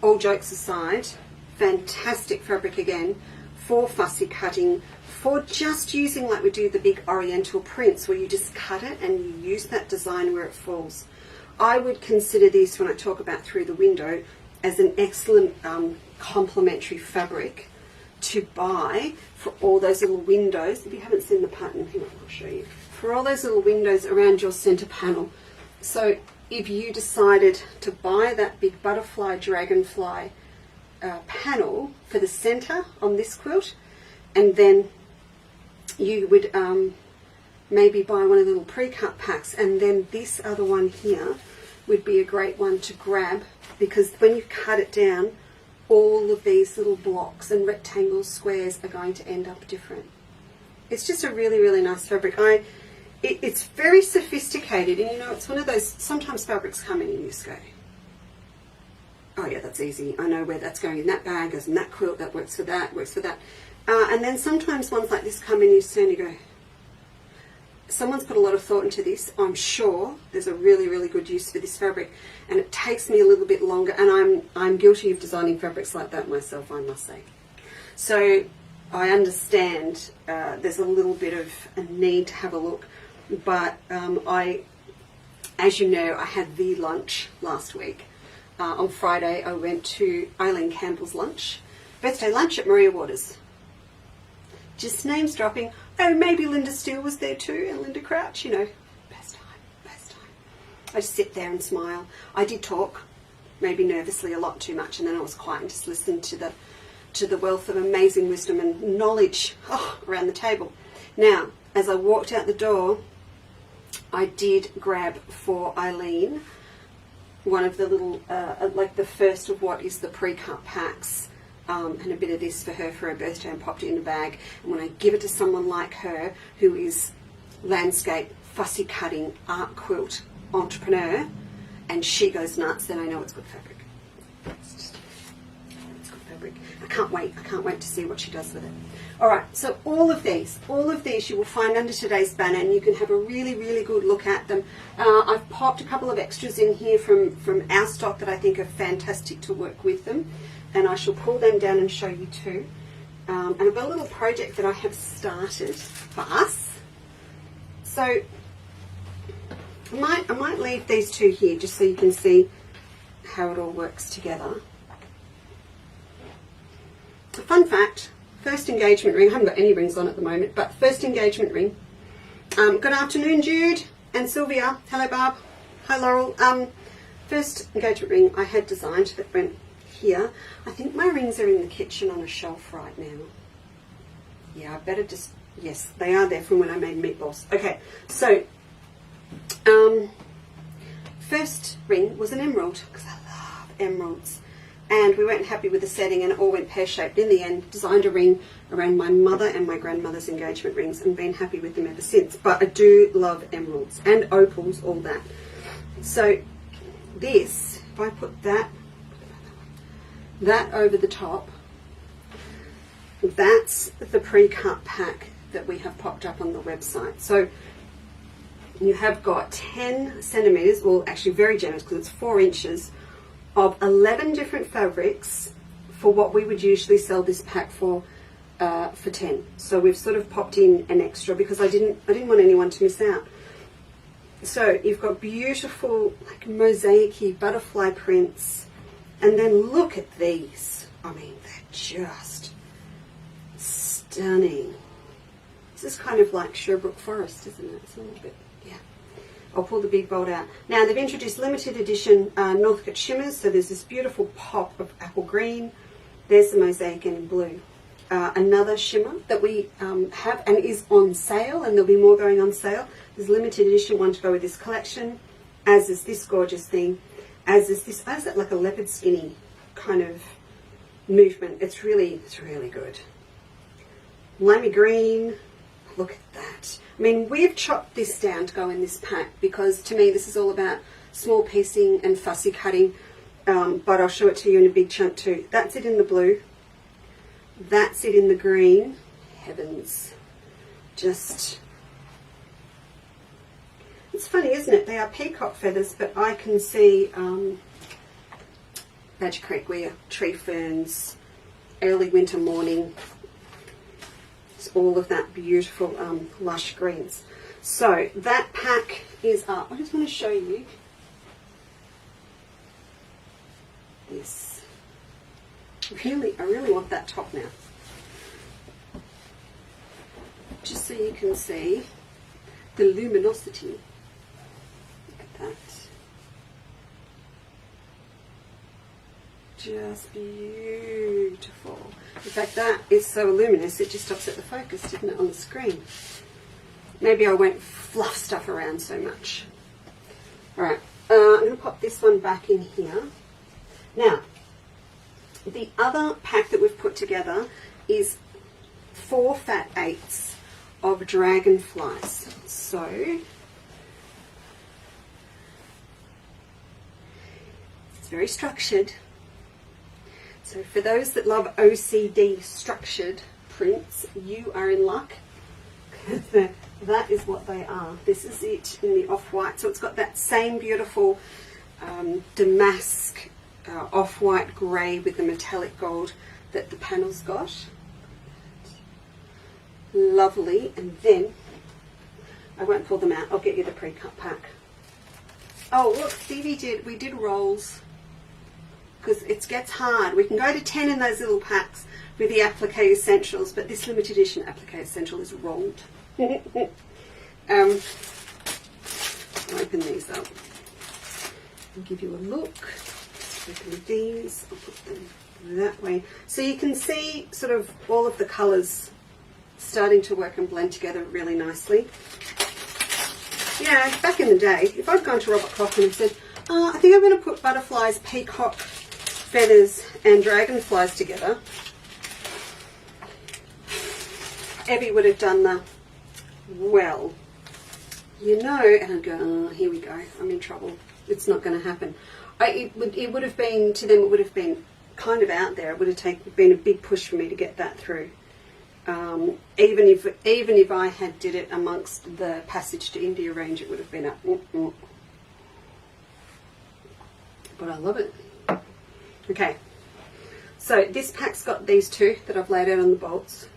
all jokes aside, fantastic fabric again for fussy cutting, for just using like we do the big oriental prints where you just cut it and you use that design where it falls. I would consider this, when I talk about through the window, as an excellent complementary fabric to buy for all those little windows. If you haven't seen the pattern, hang on, I'll show you. For all those little windows around your center panel. So if you decided to buy that big butterfly dragonfly panel for the center on this quilt, and then you would maybe buy one of the little pre-cut packs, and then this other one here would be a great one to grab, because when you cut it down, all of these little blocks and rectangles, squares are going to end up different. It's just a really, really nice fabric. It's very sophisticated, and you know, it's one of those, sometimes fabrics come in and you just go, oh yeah, that's easy. I know where that's going in that bag, goes in that quilt, that works for that, works for that. And then sometimes ones like this come in and you stand and you go, someone's put a lot of thought into this. I'm sure there's a really, really good use for this fabric, and it takes me a little bit longer, and I'm guilty of designing fabrics like that myself, I must say. So I understand there's a little bit of a need to have a look, but as you know, I had the lunch last week. On Friday I went to Eileen Campbell's lunch, birthday lunch at Maria Waters. Just names dropping. Oh, maybe Linda Steele was there too, and Linda Crouch, you know. Best time, best time. I just sit there and smile. I did talk, maybe nervously, a lot too much, and then I was quiet and just listened to the wealth of amazing wisdom and knowledge around the table. Now, as I walked out the door, I did grab for Eileen one of the little, like the first of what is the pre-cut packs, and a bit of this for her for her birthday, and popped it in a bag. And when I give it to someone like her, who is landscape, fussy cutting, art quilt entrepreneur, and she goes nuts, then I know it's good fabric. It's good fabric. I can't wait to see what she does with it. Alright, so all of these you will find under today's banner, and you can have a really, really good look at them. I've popped a couple of extras in here from our stock that I think are fantastic to work with them, and I shall pull them down and show you too. And I've got a little project that I have started for us. So I might leave these two here just so you can see how it all works together. A fun fact, first engagement ring, I haven't got any rings on at the moment, but first engagement ring. Good afternoon, Jude and Sylvia. Hello, Barb. Hi, Laurel. First engagement ring I had designed that went here. I think my rings are in the kitchen on a shelf right now. Yeah, I better just, yes, they are there from when I made meatballs. Okay, so first ring was an emerald, because I love emeralds. And we weren't happy with the setting, and it all went pear-shaped. In the end, designed a ring around my mother and my grandmother's engagement rings, and been happy with them ever since. But I do love emeralds and opals, all that. So this, if I put that over the top, that's the pre-cut pack that we have popped up on the website. So you have got 10 centimeters, well, actually very generous because it's 4 inches, of 11 different fabrics for what we would usually sell this pack for 10. So we've sort of popped in an extra because I didn't want anyone to miss out. So you've got beautiful, like, mosaic-y butterfly prints, and then look at these. I mean, they're just stunning. This is kind of like Sherbrooke Forest, isn't it? It's a little bit, yeah. I'll pull the big bolt out. Now, they've introduced limited edition Northcote Shimmers, so there's this beautiful pop of apple green. There's the mosaic in blue. Another shimmer that we have and is on sale, and there'll be more going on sale. There's a limited edition one to go with this collection, as is this gorgeous thing, as is this, as it like a leopard skinny kind of movement. It's really good. Limey green, look at that. I mean, we've chopped this down to go in this pack because to me this is all about small piecing and fussy cutting, but I'll show it to you in a big chunk too. That's it in the blue. That's it in the green. Heavens. Just, it's funny, isn't it? They are peacock feathers, but I can see Badger Creek where tree ferns, early winter morning. It's all of that beautiful lush greens. So that pack is up. I just want to show you this. I really want that top now. Just so you can see the luminosity. Look at that. just beautiful. In fact, that is so luminous it just stops at the focus, didn't it, on the screen? Maybe I won't fluff stuff around so much. Alright, I'm going to pop this one back in here. Now, the other pack that we've put together is 4 fat 8s of dragonflies. So, it's very structured. So for those that love OCD structured prints, you are in luck. That is what they are. This is it in the off-white. So it's got that same beautiful damask off-white grey with the metallic gold that the panel's got. Lovely. And then, I won't pull them out. I'll get you the pre-cut pack. Oh, look, Stevie we did rolls. Because it gets hard. We can go to 10 in those little packs with the Applique Essentials, but this limited edition Applique Essential is rolled. I'll open these up and give you a look. Open these, I'll put them that way. So you can see sort of all of the colours starting to work and blend together really nicely. Yeah, back in the day, if I'd gone to Robert Cochrane and said, I think I'm going to put butterflies, peacock feathers and dragonflies together, Evie would have done the, well, you know, and I'd go, oh, here we go, I'm in trouble. It's not going to happen. It would have been, to them, it would have been kind of out there. It would have been a big push for me to get that through. Even if I had did it amongst the Passage to India range, it would have been a but I love it. Okay, so this pack's got these two that I've laid out on the bolts,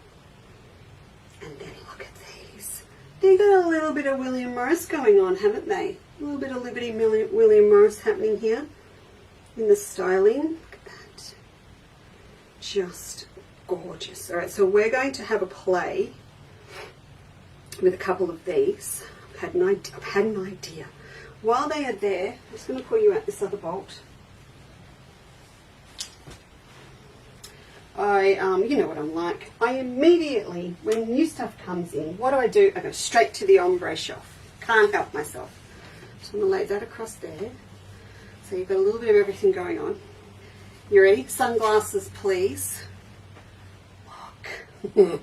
and then look at these. They got a little bit of William Morris going on, haven't they? A little bit of Liberty William Morris happening here in the styling. Look at that, just gorgeous. All right, so we're going to have a play with a couple of these. I've had an idea. While they are there, I'm just going to pull you out this other bolt. You know what I'm like. I immediately, when new stuff comes in, what do? I go straight to the ombre shelf. Can't help myself. So I'm going to lay that across there. So you've got a little bit of everything going on. You ready? Sunglasses, please. Look.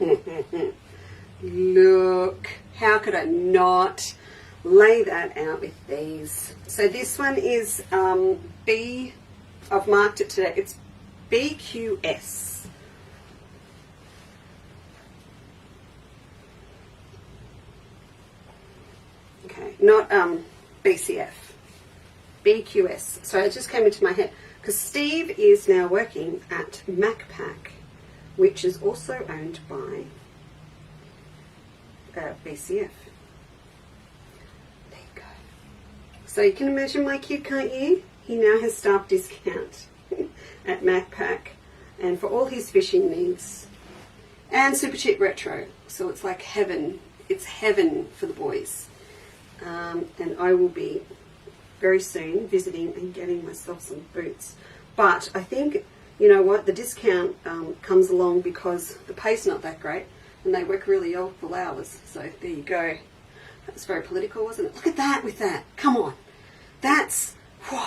Look. How could I not lay that out with these? So this one is I've marked it today. It's BQS. Okay, not BCF. BQS. So it just came into my head because Steve is now working at MacPack, which is also owned by BCF. There you go. So you can imagine my kid, can't you? He now has staff discount at MacPack, and for all his fishing needs, and Super Cheap Retro. So it's like heaven. It's heaven for the boys. And I will be very soon visiting and getting myself some boots. But I think, you know what, the discount comes along because the pay's not that great and they work really awful hours. So there you go. That was very political, wasn't it? Look at that with that. Come on. That's... Whew.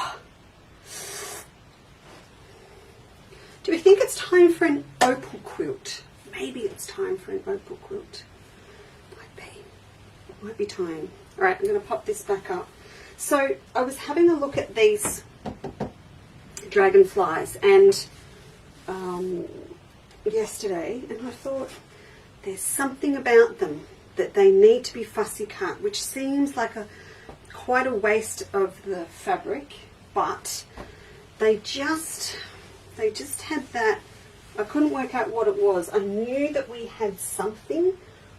Do we think it's time for an opal quilt? Maybe it's time for an opal quilt. Might be. It might be time. Alright, I'm going to pop this back up. So I was having a look at these dragonflies and yesterday, and I thought there's something about them that they need to be fussy cut, which seems like quite a waste of the fabric, but they just had that. I couldn't work out what it was. I knew that we had something.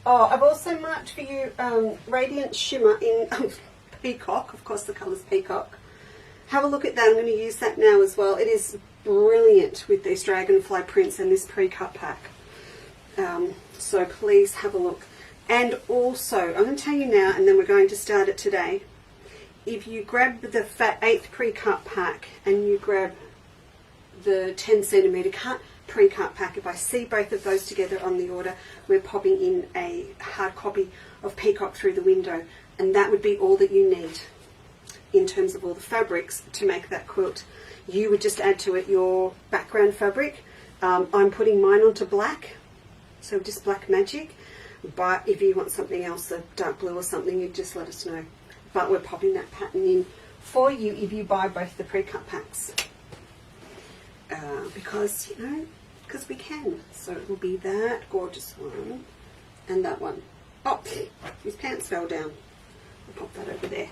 Oh, I've also marked for you Radiant Shimmer in Peacock. Of course, the colour's Peacock. Have a look at that. I'm going to use that now as well. It is brilliant with these dragonfly prints and this pre-cut pack. So please have a look. And also, I'm going to tell you now, and then we're going to start it today. If you grab the Fat 8th pre-cut pack and you grab the 10 centimetre cut, pre-cut pack. If I see both of those together on the order, we're popping in a hard copy of Peacock Through the Window, and that would be all that you need in terms of all the fabrics to make that quilt. You would just add to it your background fabric. I'm putting mine onto black, so just black magic, but if you want something else, a dark blue or something, you just let us know. But we're popping that pattern in for you if you buy both the pre-cut packs, because, you know, because we can. So it will be that gorgeous one and that one. Oh, his pants fell down. I'll pop that over there.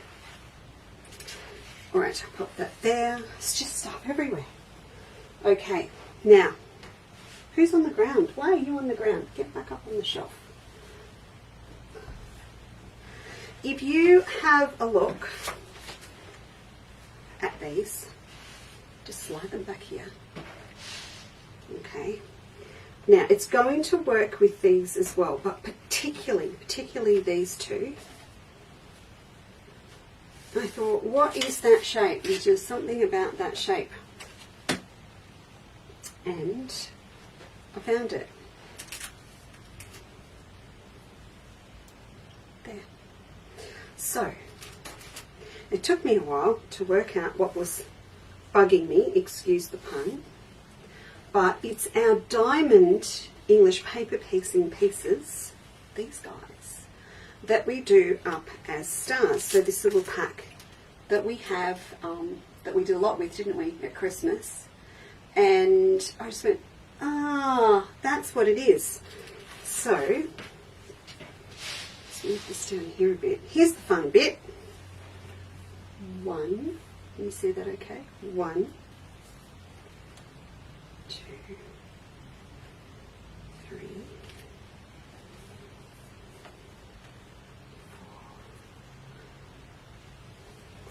Alright, I'll pop that there. It's just stuff everywhere. Okay, now, who's on the ground? Why are you on the ground? Get back up on the shelf. If you have a look at these, just slide them back here. Okay. Now, it's going to work with these as well, but particularly these two. I thought, what is that shape? There's just something about that shape. And I found it. There. So, it took me a while to work out what was bugging me, excuse the pun, but it's our diamond English paper piecing pieces, these guys, that we do up as stars. So this little pack that we have, that we did a lot with, didn't we, at Christmas? And I just went, that's what it is. So, let's move this down here a bit. Here's the fun bit. One, can you see that okay? 1, 2, 3, 4.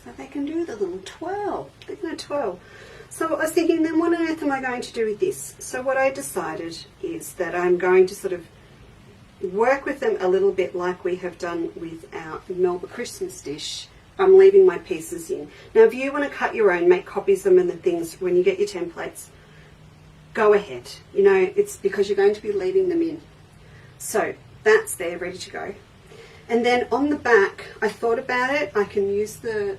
So they can do the little 12. They can do 12. So I was thinking, then what on earth am I going to do with this? So what I decided is that I'm going to sort of work with them a little bit like we have done with our Melba Christmas dish. I'm leaving my pieces in. Now, if you want to cut your own, make copies of them and the things, when you get your templates, go ahead. You know, it's because you're going to be leaving them in. So that's there, ready to go. And then on the back, I thought about it. I can use the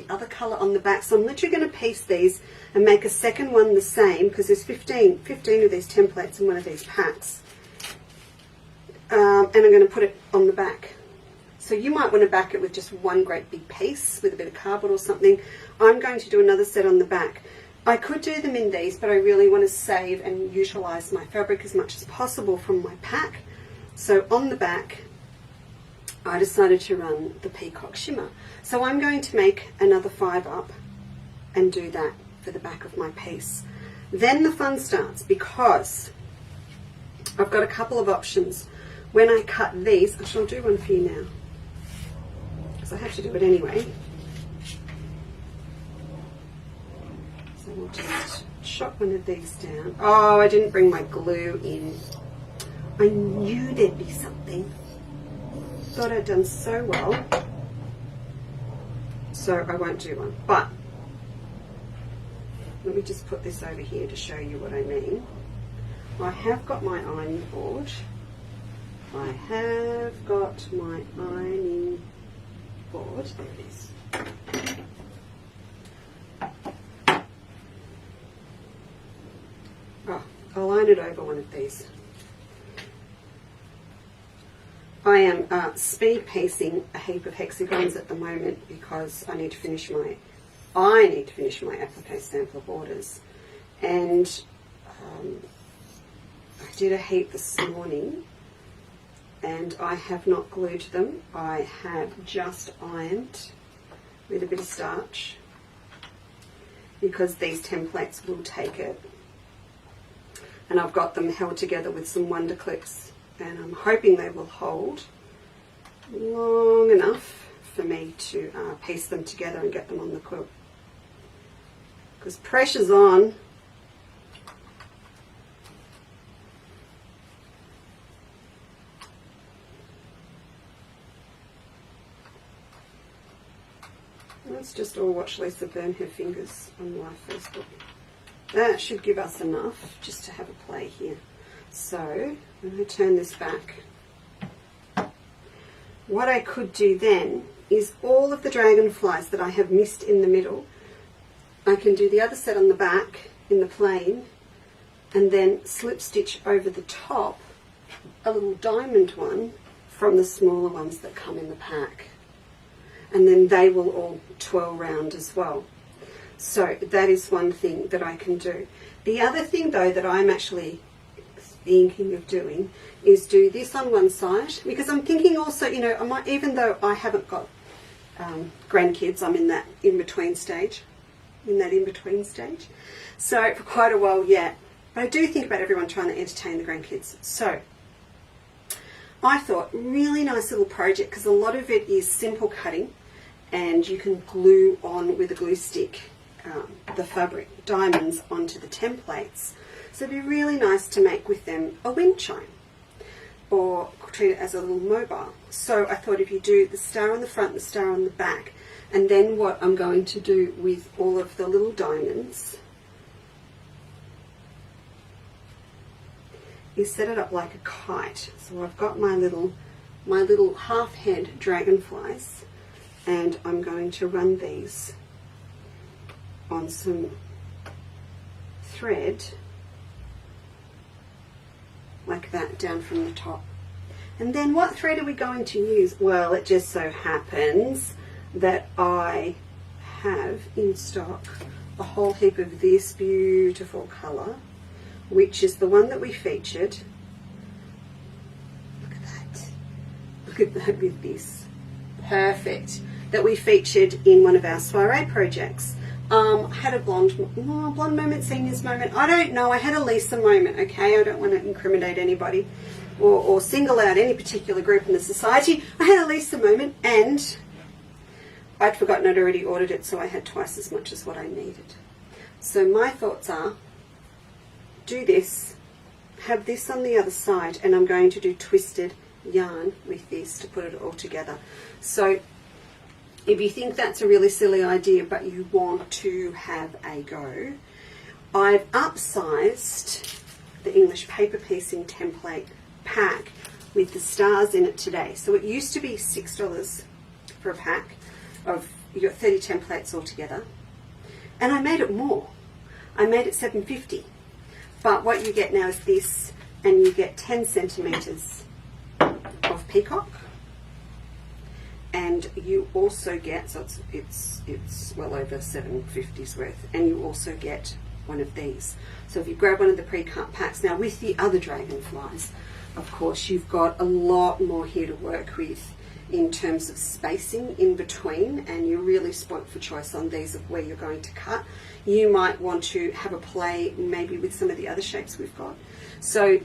other colour on the back. So I'm literally going to piece these and make a second one the same, because there's 15 of these templates in one of these packs. And I'm going to put it on the back. So you might want to back it with just one great big piece with a bit of cardboard or something. I'm going to do another set on the back. I could do them in these, but I really want to save and utilise my fabric as much as possible from my pack. So on the back, I decided to run the Peacock Shimmer. So I'm going to make another 5 up and do that for the back of my piece. Then the fun starts, because I've got a couple of options. When I cut these, I shall do one for you now, because I have to do it anyway. So we'll just chop one of these down. Oh, I didn't bring my glue in. I knew there'd be something. Thought I'd done so well, so I won't do one. But let me just put this over here to show you what I mean. I have got my ironing board. I have got my ironing board. There it is. Oh, I'll iron it over one of these. I am speed piecing a heap of hexagons at the moment, because I need to finish my applique sample of orders, and I did a heap this morning, and I have not glued them. I have just ironed with a bit of starch, because these templates will take it, and I've got them held together with some Wonder Clips. And I'm hoping they will hold long enough for me to piece them together and get them on the quilt. Because pressure's on. Let's just all watch Lisa burn her fingers on my Facebook. That should give us enough just to have a play here. So I'm going to turn this back. What I could do then is all of the dragonflies that I have missed in the middle, I can do the other set on the back in the plain and then slip stitch over the top a little diamond one from the smaller ones that come in the pack. And then they will all twirl round as well. So that is one thing that I can do. The other thing though that I'm actually thinking of doing is do this on one side, because I'm thinking also, you know, I might, even though I haven't got grandkids, I'm in that in-between stage, so for quite a while yet, but I do think about everyone trying to entertain the grandkids. So I thought, really nice little project, because a lot of it is simple cutting and you can glue on with a glue stick the fabric diamonds onto the templates. So it'd be really nice to make with them a wind chime or treat it as a little mobile. So I thought if you do the star on the front, the star on the back, and then what I'm going to do with all of the little diamonds is set it up like a kite. So I've got my little half head dragonflies, and I'm going to run these on some thread like that down from the top. And then what thread are we going to use? Well, it just so happens that I have in stock a whole heap of this beautiful colour, which is the one that we featured. Look at that. Look at that with this. Perfect. That we featured in one of our soiree projects. I had a blonde moment, seniors moment. I don't know. I had a Lisa moment, okay? I don't want to incriminate anybody or single out any particular group in the society. I had a Lisa moment and I'd forgotten I'd already ordered it, so I had twice as much as what I needed. So my thoughts are, do this, have this on the other side, and I'm going to do twisted yarn with this to put it all together. So if you think that's a really silly idea but you want to have a go, I've upsized the English paper piecing template pack with the stars in it today. So it used to be $6 for a pack of, you got 30 templates all together, and I made it more. I made it $7.50. But what you get now is this, and you get 10 centimetres of peacock, and you also get, so it's well over $7.50's worth, and you also get one of these. So if you grab one of the pre-cut packs, now with the other dragonflies, of course, you've got a lot more here to work with in terms of spacing in between, and you're really spoilt for choice on these of where you're going to cut. You might want to have a play maybe with some of the other shapes we've got. So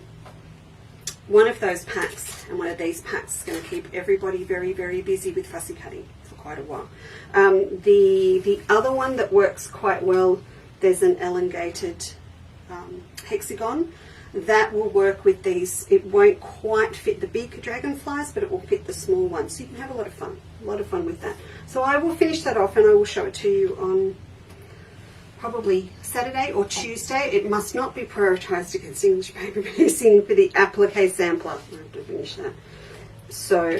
one of those packs and one of these packs is going to keep everybody very, very busy with fussy cutting for quite a while. The other one that works quite well, there's an elongated hexagon that will work with these. It won't quite fit the big dragonflies, but it will fit the small ones, so you can have a lot of fun with that. So I will finish that off and I will show it to you on probably Saturday or Tuesday. It must not be prioritised against English paper piecing for the applique sampler. I have to finish that. So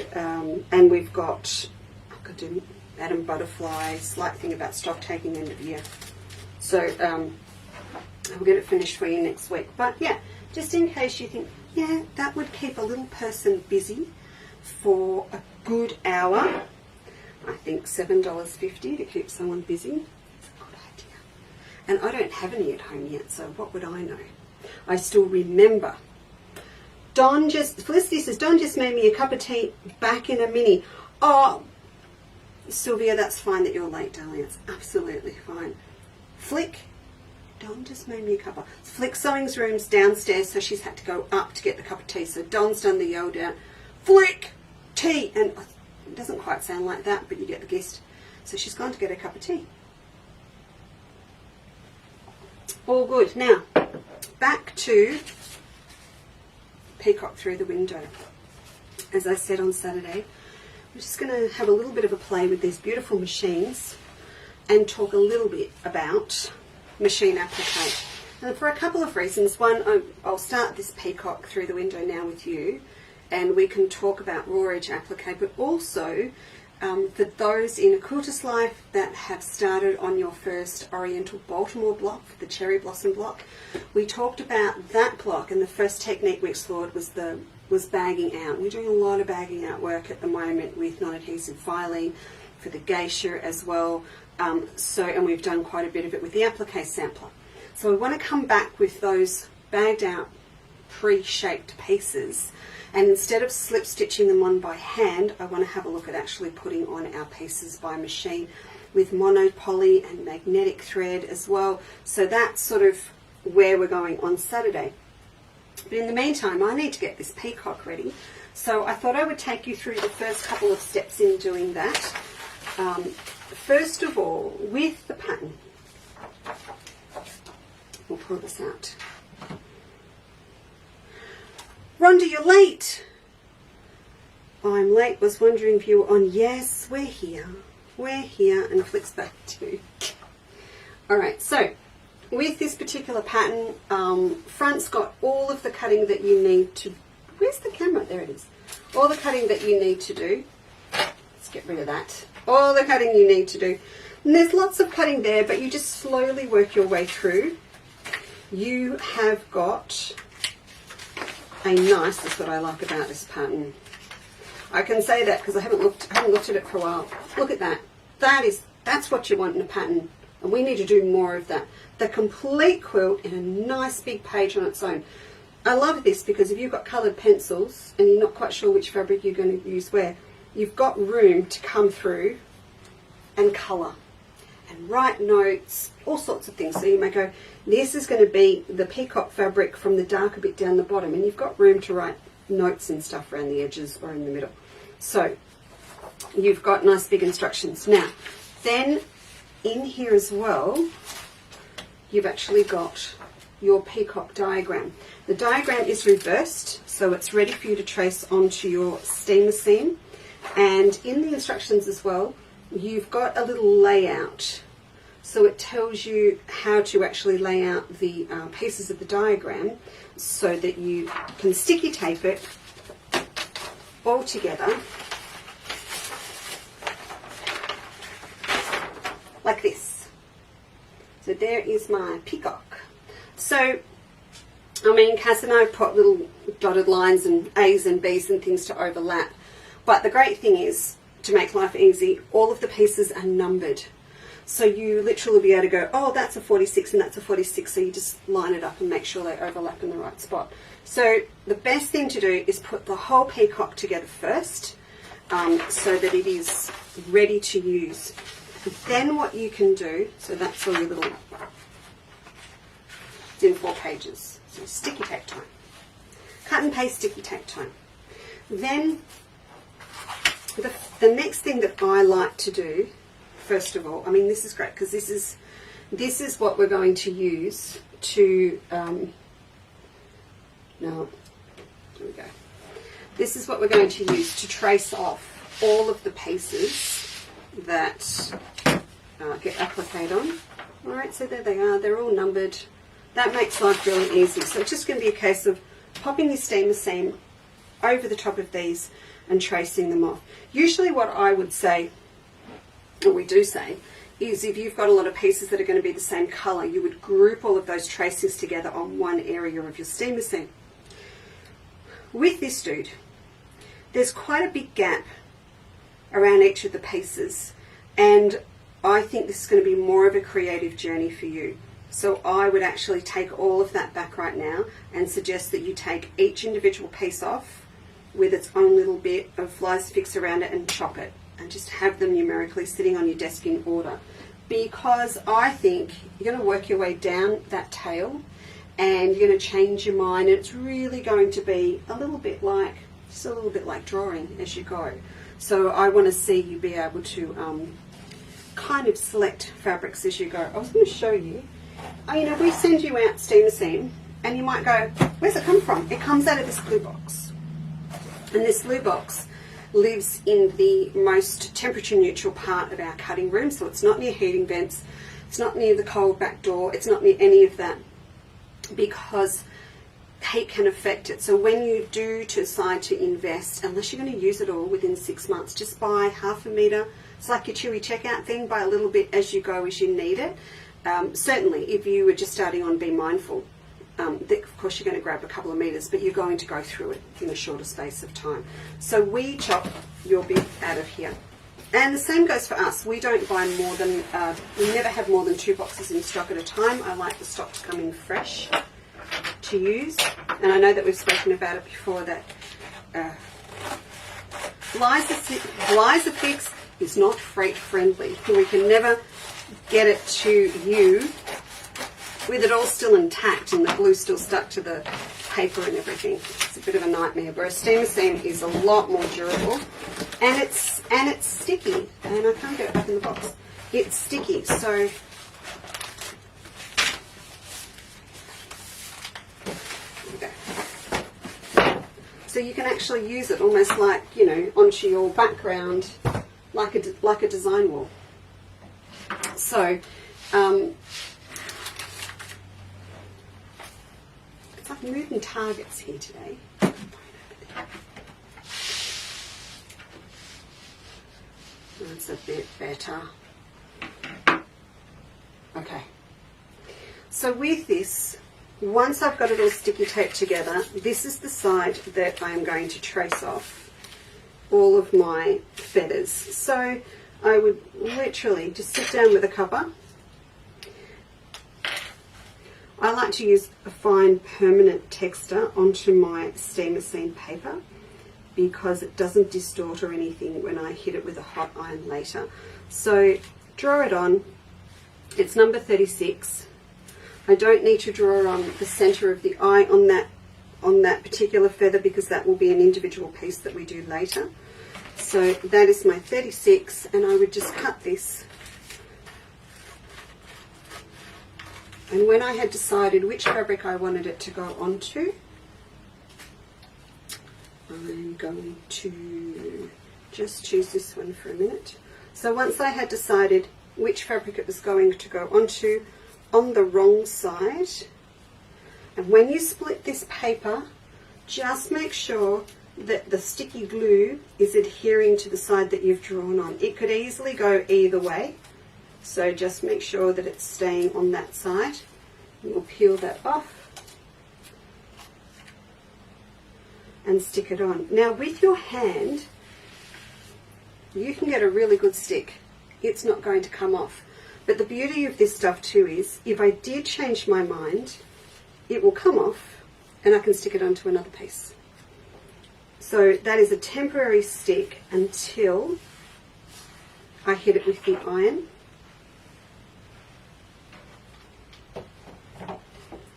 and we've got, I've got to do Madame Butterfly, slight thing about stock taking end of year. So I'll get it finished for you next week. But yeah, just in case you think, yeah, that would keep a little person busy for a good hour. I think $7.50 to keep someone busy. It's a good idea. And I don't have any at home yet, so what would I know? I still remember. Felicity says, Don just made me a cup of tea back in a mini. Oh, Sylvia, that's fine that you're late, darling. It's absolutely fine. Flick, Don just made me a cup of Flick Sewing's room's downstairs, so she's had to go up to get the cup of tea. So Don's done the yell down, Flick, tea, and it doesn't quite sound like that, but you get the gist. So she's gone to get a cup of tea. All good. Now, back to peacock through the window. As I said on Saturday, we're just going to have a little bit of a play with these beautiful machines and talk a little bit about machine applique. And for a couple of reasons. One, I'll start this peacock through the window now with you, and we can talk about raw edge applique, but also for those in a quilter's life that have started on your first Oriental Baltimore block, the cherry blossom block, we talked about that block, and the first technique we explored was bagging out. We're doing a lot of bagging out work at the moment with non-adhesive filing for the geisha as well. And we've done quite a bit of it with the applique sampler. So we want to come back with those bagged out pre-shaped pieces, and instead of slip stitching them on by hand, I want to have a look at actually putting on our pieces by machine with monopoly and magnetic thread as well. So that's sort of where we're going on Saturday. But in the meantime, I need to get this peacock ready. So I thought I would take you through the first couple of steps in doing that. First of all, with the pattern, we'll pull this out. Rhonda, you're late. I'm late, was wondering if you were on. Yes, we're here. We're here, and flicks back to. Alright, so with this particular pattern, front's got all of the cutting that you need to. Where's the camera? There it is. All the cutting that you need to do. Let's get rid of that. All the cutting you need to do. And there's lots of cutting there, but you just slowly work your way through. You have got a nice, that's what I like about this pattern. I can say that because I haven't looked at it for a while. Look at that. That's what you want in a pattern, and we need to do more of that. The complete quilt in a nice big page on its own. I love this because if you've got coloured pencils and you're not quite sure which fabric you're going to use where, you've got room to come through and colour and write notes, all sorts of things. So you may go, this is going to be the peacock fabric from the darker bit down the bottom, and you've got room to write notes and stuff around the edges or in the middle. So you've got nice big instructions. Now, then in here as well, you've actually got your peacock diagram. The diagram is reversed, so it's ready for you to trace onto your steamer seam. And in the instructions as well, you've got a little layout. So it tells you how to actually lay out the pieces of the diagram so that you can sticky tape it all together like this. So there is my peacock. So, I mean, Cass and I put little dotted lines and A's and B's and things to overlap. But the great thing is, to make life easy, all of the pieces are numbered. So you literally will be able to go, oh, that's a 46 and that's a 46, so you just line it up and make sure they overlap in the right spot. So the best thing to do is put the whole peacock together first, so that it is ready to use. Then what you can do, so that's all your little, it's in 4 pages, so sticky tape time. Cut and paste sticky tape time. Then the next thing that I like to do, first of all, I mean, this is great because this is what we're going to use to no, there we go. This is what we're going to use to trace off all of the pieces that get appliqued on. All right, so there they are. They're all numbered. That makes life really easy. So it's just going to be a case of popping your steamer seam over the top of these and tracing them off. Usually what I would say, or we do say, is if you've got a lot of pieces that are going to be the same colour, you would group all of those tracings together on one area of your steamer seam. With this dude, there's quite a big gap around each of the pieces, and I think this is going to be more of a creative journey for you. So I would actually take all of that back right now and suggest that you take each individual piece off with its own little bit of flies fix around it and chop it, and just have them numerically sitting on your desk in order, because I think you're going to work your way down that tail and you're going to change your mind, and it's really going to be a little bit like, just a little bit like drawing as you go. So I want to see you be able to kind of select fabrics as you go. I was going to show you, you know, we send you out steamer seam and you might go, where's it come from? It comes out of this blue box, and this blue box lives in the most temperature neutral part of our cutting room, so it's not near heating vents, it's not near the cold back door, it's not near any of that. because heat can affect it. So when you do decide to invest, unless you're going to use it all within 6 months, just buy half a metre. It's like your Chewy checkout thing, buy a little bit as you go as you need it. Certainly if you were just starting on, be mindful that of course you're going to grab a couple of metres, but you're going to go through it in a shorter space of time. So we chop your bit out of here. And the same goes for us. We don't buy more than, we never have more than 2 boxes in stock at a time. I like the stock to come in fresh to use. And I know that we've spoken about it before, that Blyzafix is not freight friendly. We can never get it to you with it all still intact and the glue still stuck to the paper and everything. It's a bit of a nightmare. Whereas steamer seam is a lot more durable, and it's sticky. And I can't get it back in the box. It's sticky, so so you can actually use it almost like, you know, onto your background, like a design wall. So it's like moving targets here today. That's a bit better. Okay. So with this, once I've got it all sticky taped together, this is the side that I'm going to trace off all of my feathers. So I would literally just sit down with a cover. I like to use a fine permanent texture onto my steamer seam paper because it doesn't distort or anything when I hit it with a hot iron later. So draw it on. It's number 36. I don't need to draw on the center of the eye on that particular feather because that will be an individual piece that we do later. So that is my 36, and I would just cut this. And when I had decided which fabric I wanted it to go onto, I'm going to just choose this one for a minute. So once I had decided which fabric it was going to go onto, on the wrong side, and when you split this paper, just make sure that the sticky glue is adhering to the side that you've drawn on. It could easily go either way, so just make sure that it's staying on that side. And we'll peel that off and stick it on. Now with your hand, you can get a really good stick. It's not going to come off. But the beauty of this stuff too is, if I did change my mind, it will come off and I can stick it onto another piece. So that is a temporary stick until I hit it with the iron.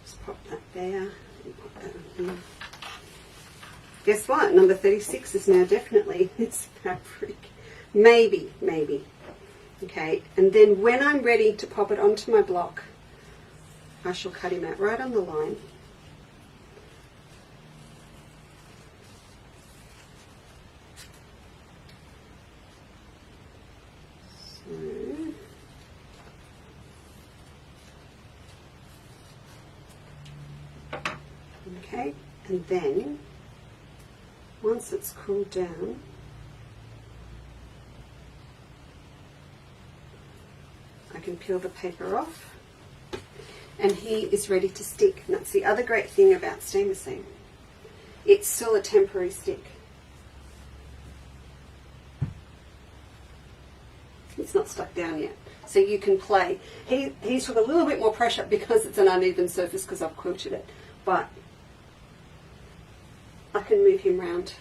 Just pop that there and pop that on here. Guess what? Number 36 is now definitely this fabric. Maybe. Okay, and then when I'm ready to pop it onto my block, I shall cut him out right on the line. Okay, and then once it's cooled down, I can peel the paper off, and he is ready to stick. And that's the other great thing about steamer seam. It's still a temporary stick. It's not stuck down yet, so you can play. He took a little bit more pressure because it's an uneven surface because I've quilted it, but I can move him round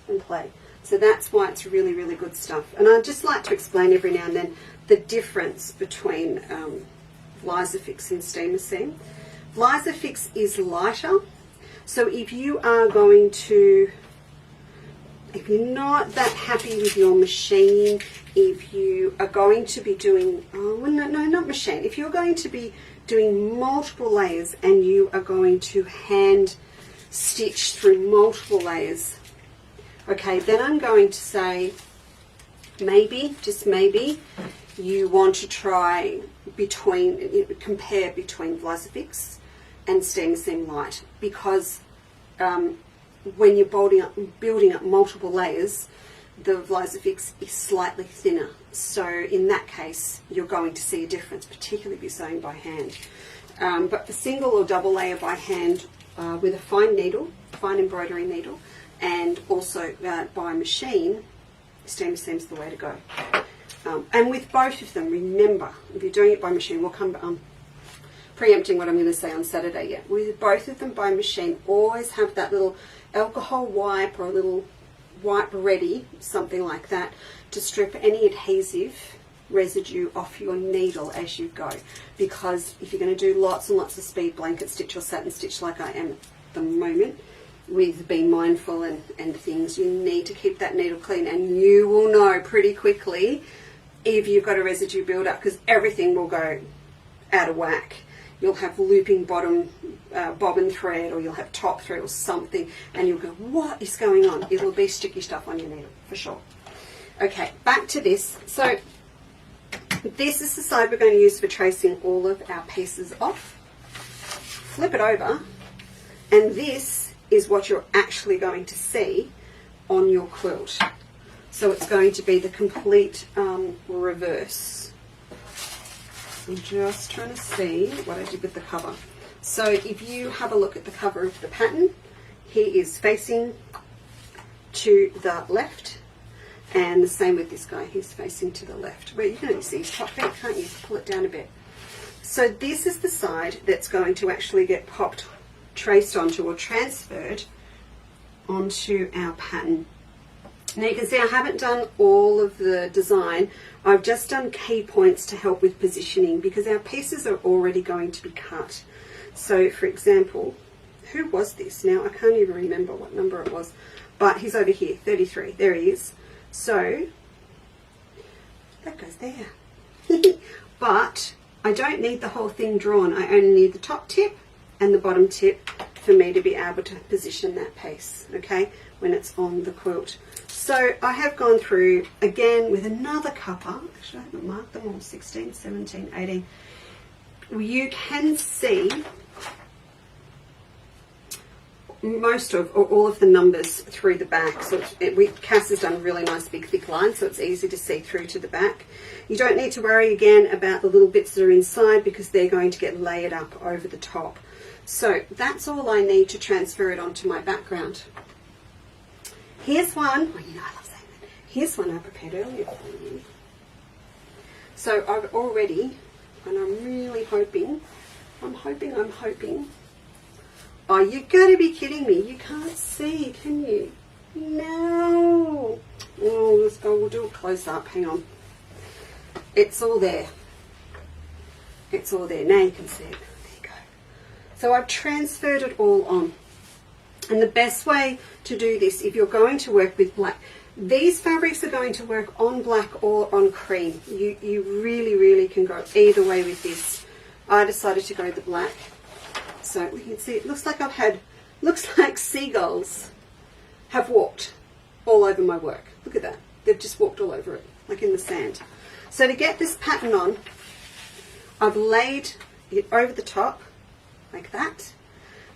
and play. So that's why it's really, really good stuff. And I just like to explain every now and then the difference between Blyzafix and steamer seam. Blyzafix is lighter, so if you are going to, if you're not that happy with your machine, if you are going to be doing, not machine, if you're going to be doing multiple layers and you are going to hand stitch through multiple layers, okay, then I'm going to say maybe, just maybe, you want to try compare between Blyzafix and steam seam light, because when you're building up multiple layers, the Visifix is slightly thinner. So in that case, you're going to see a difference, particularly if you're sewing by hand. But for single or double layer by hand with a fine needle, fine embroidery needle, and also by machine, steam seam's the way to go. And with both of them, remember, if you're doing it by machine, we'll come preempting what I'm going to say on Saturday yet. With both of them by machine, always have that little alcohol wipe or a little wipe ready, something like that, to strip any adhesive residue off your needle as you go. Because if you're going to do lots and lots of speed blanket stitch or satin stitch like I am at the moment, with being mindful and things, you need to keep that needle clean, and you will know pretty quickly if you've got a residue build up, because everything will go out of whack. You'll have looping bottom bobbin thread, or you'll have top thread or something, and you'll go, what is going on? It'll be sticky stuff on your needle for sure. Okay, back to this. So this is the side we're going to use for tracing all of our pieces off. Flip it over, and this is what you're actually going to see on your quilt. So it's going to be the complete reverse. I'm just trying to see what I did with the cover. So if you have a look at the cover of the pattern, he is facing to the left, and the same with this guy, he's facing to the left. Well, you can only see his top bit, can't you? Pull it down a bit. So this is the side that's going to actually get popped, traced onto, or transferred onto our pattern. Now you can see I haven't done all of the design. I've just done key points to help with positioning, because our pieces are already going to be cut. So for example, who was this? Now I can't even remember what number it was, but he's over here, 33. There he is. So that goes there. But I don't need the whole thing drawn. I only need the top tip and the bottom tip for me to be able to position that piece, okay, when it's on the quilt. So I have gone through again with another cuppa. Actually, I haven't marked them all. 16, 17, 18. You can see most of, or all of the numbers through the back. So Cass has done a really nice big thick line, so it's easy to see through to the back. You don't need to worry again about the little bits that are inside, because they're going to get layered up over the top. So that's all I need to transfer it onto my background. Here's one. Oh, you know I love saying that. Here's one I prepared earlier for you. So I've already, and I'm really hoping, I'm hoping. Oh, you've got to be kidding me. You can't see, can you? No. Oh, let's go. We'll do a close up. Hang on. It's all there. It's all there. Now you can see it. There you go. So I've transferred it all on. And the best way to do this, if you're going to work with black, these fabrics are going to work on black or on cream. You really can go either way with this. I decided to go the black. So we can see it looks like looks like seagulls have walked all over my work. Look at that. They've just walked all over it, like in the sand. So to get this pattern on, I've laid it over the top like that.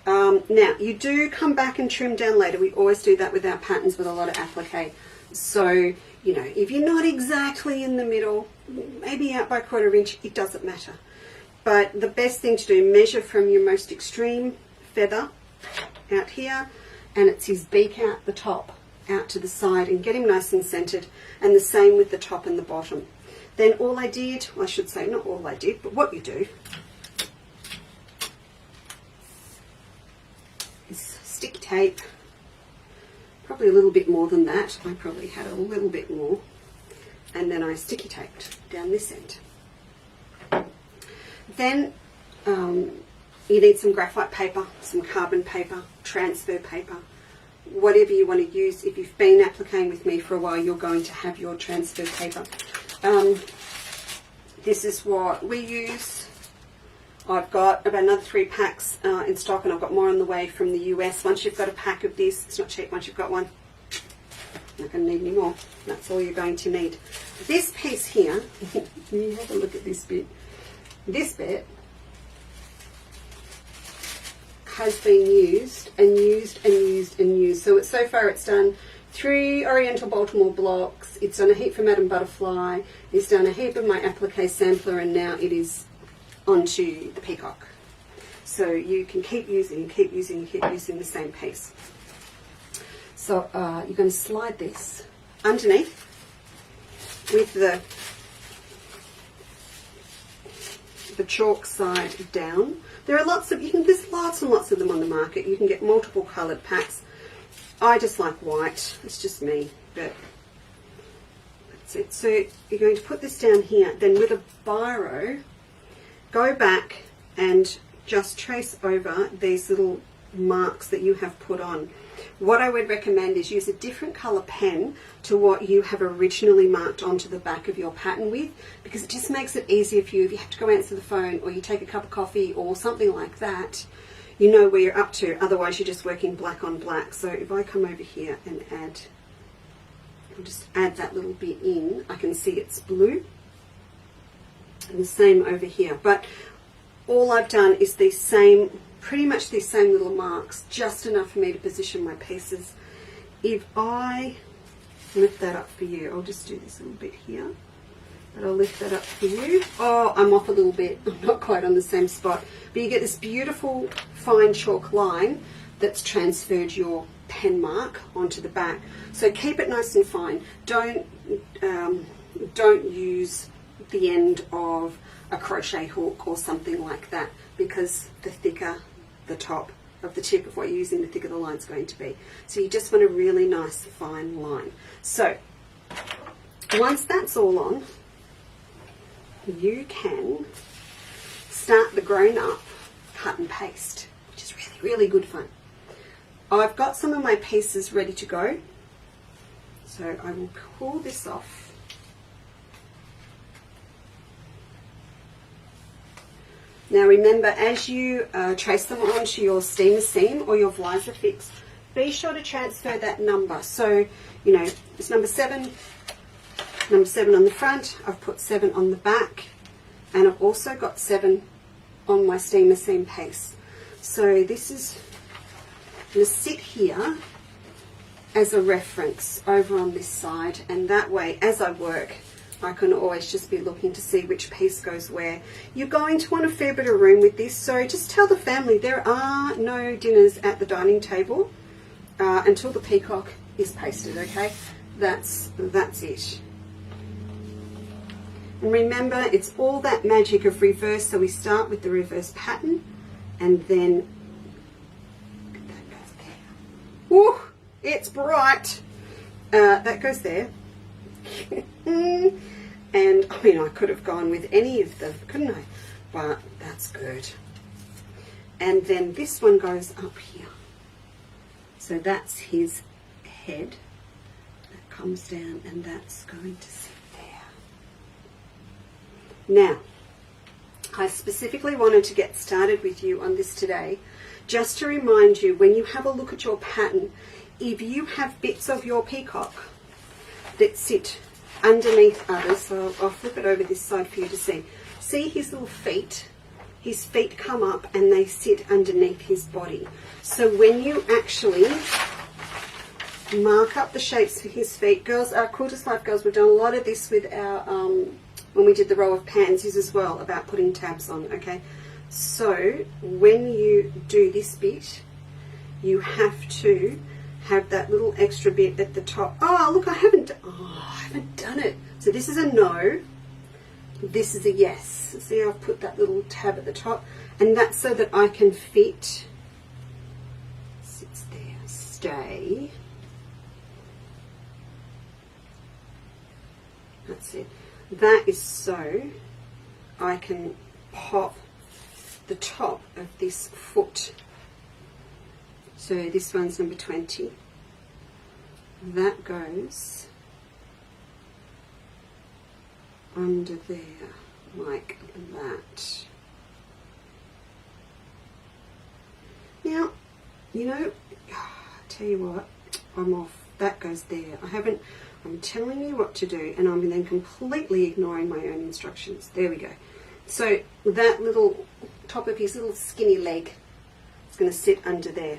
Now you do come back and trim down later. We always do that with our patterns with a lot of applique. So, you know, if you're not exactly in the middle, maybe out by 1/4 inch, it doesn't matter. But the best thing to do, measure from your most extreme feather out here, and it's his beak out the top, out to the side, and get him nice and centered, and the same with the top and the bottom. Then all I did, well, I should say not all I did, but what you do is stick tape, probably a little bit more than that. I probably had a little bit more, and then I sticky taped down this end. Then you need some graphite paper, some carbon paper, transfer paper, whatever you want to use. If you've been appliquing with me for a while, you're going to have your transfer paper. This is what we use. I've got about another 3 packs in stock, and I've got more on the way from the US. Once you've got a pack of this, it's not cheap. Once you've got one, you're not going to need any more. That's all you're going to need. This piece here, you have a look at this bit. This bit has been used and used and used and used. So far it's done 3 Oriental Baltimore blocks, it's done a heap for Madame Butterfly, it's done a heap of my applique sampler, and now it is onto the peacock. So you can keep using the same piece. So you're going to slide this underneath with the chalk side down. There are lots of, there's lots and lots of them on the market. You can get multiple coloured packs. I just like white, it's just me, but that's it. So you're going to put this down here, then with a biro, go back and just trace over these little marks that you have put on. What I would recommend is use a different colour pen to what you have originally marked onto the back of your pattern with, because it just makes it easier for you if you have to go answer the phone or you take a cup of coffee or something like that. You know where you're up to, otherwise you're just working black on black. So if I come over here and I'll just add that little bit in, I can see it's blue. And the same over here. But all I've done is these same, pretty much these same little marks, just enough for me to position my pieces. If I lift that up for you, I'll just do this a little bit here. But I'll lift that up for you. Oh, I'm off a little bit. I'm not quite on the same spot. But you get this beautiful fine chalk line that's transferred your pen mark onto the back. So keep it nice and fine. Don't use the end of a crochet hook or something like that, because the thicker the top of the tip of what you're using, the thicker the line's going to be. So you just want a really nice fine line. So once that's all on, you can start the grown up cut and paste, which is really good fun. I've got some of my pieces ready to go, so I will pull this off. Now remember, as you trace them onto your steamer seam or your Vlizer fix, be sure to transfer that number. So, you know, it's number 7 on the front, I've put 7 on the back, and I've also got 7 on my steamer seam piece. So this is going to sit here as a reference over on this side, and that way as I work I can always just be looking to see which piece goes where. You're going to want a fair bit of room with this, so just tell the family there are no dinners at the dining table until the peacock is pasted, okay? That's it. And remember, it's all that magic of reverse, so we start with the reverse pattern and then that goes there. Ooh, it's bright. That goes there. And I mean, I could have gone with any of them, couldn't I? But that's good. And then this one goes up here. So that's his head. That comes down and that's going to sit there. Now, I specifically wanted to get started with you on this today, just to remind you, when you have a look at your pattern, if you have bits of your peacock that sit underneath others, so I'll flip it over this side for you to see. See his little feet? His feet come up and they sit underneath his body. So when you actually mark up the shapes for his feet, girls, our Quilters Life girls, we've done a lot of this with our, when we did the row of pansies as well, about putting tabs on, okay? So when you do this bit, you have to have that little extra bit at the top. Oh, look, I haven't done it. So this is a no, this is a yes. See, I've put that little tab at the top, and that's so that I can fit, sits there, stay. That's it. That is so I can pop the top of this foot. So this one's number 20. That goes under there like that. Now, you know, I tell you what, I'm off. That goes there. I'm telling you what to do, and I'm then completely ignoring my own instructions. There we go. So that little top of his little skinny leg It's going to sit under there.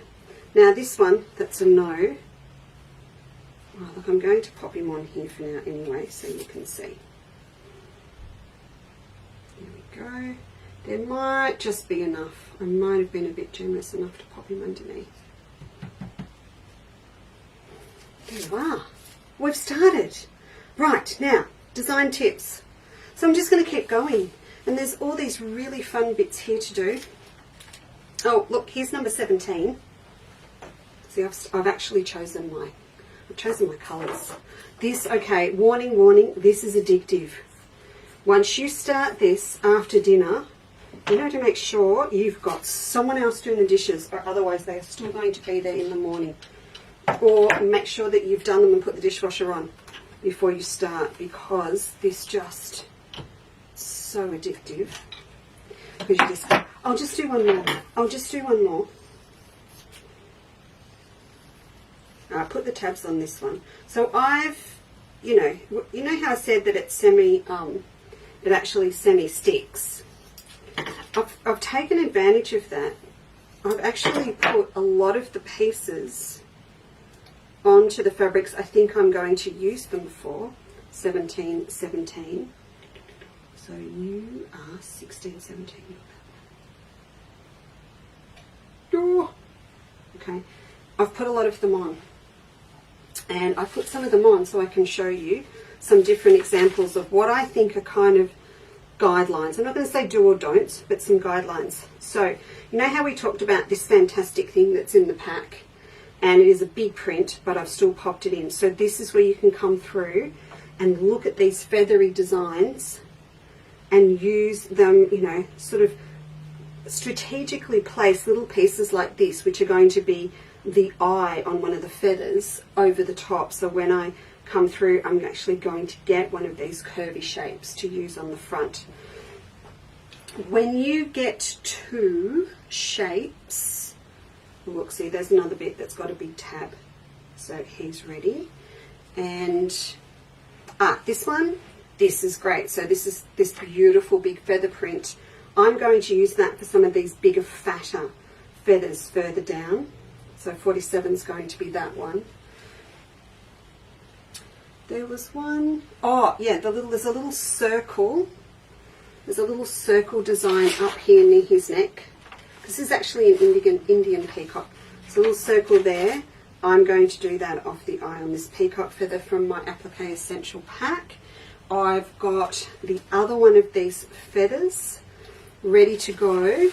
Now this one, that's a no. Oh, look, I'm going to pop him on here for now anyway, so you can see. There we go. There might just be enough. I might have been a bit generous enough to pop him underneath. There you are. We've started. Right, now, design tips. So I'm just going to keep going. And there's all these really fun bits here to do. Oh, look, here's number 17. See, I've actually chosen my colours. This, okay, warning, warning, this is addictive. Once you start this after dinner, you know to make sure you've got someone else doing the dishes, or otherwise they are still going to be there in the morning. Or make sure that you've done them and put the dishwasher on before you start, because this just so addictive. Because you just go, I'll just do one more. I'll just do one more. I'll put the tabs on this one. So I've, you know how I said that it's it actually semi-sticks. I've taken advantage of that. I've actually put a lot of the pieces onto the fabrics I think I'm going to use them for. 17, 17. So you are 16, 17. Oh, okay. I've put a lot of them on. And I put some of them on so I can show you some different examples of what I think are kind of guidelines. I'm not going to say do or don'ts, but some guidelines. So, you know how we talked about this fantastic thing that's in the pack? And it is a big print, but I've still popped it in. So this is where you can come through and look at these feathery designs and use them, you know, sort of strategically place little pieces like this, which are going to be the eye on one of the feathers over the top. So when I come through, I'm actually going to get one of these curvy shapes to use on the front. When you get to shapes, look, see, there's another bit that's got a big tab. So he's ready. And this one, this is great. So this is this beautiful big feather print. I'm going to use that for some of these bigger, fatter feathers further down. So 47 is going to be that one. There was one, oh yeah, there's a little circle. There's a little circle design up here near his neck. This is actually an Indian peacock. So a little circle there. I'm going to do that off the eye on this peacock feather from my Applique Essential pack. I've got the other one of these feathers ready to go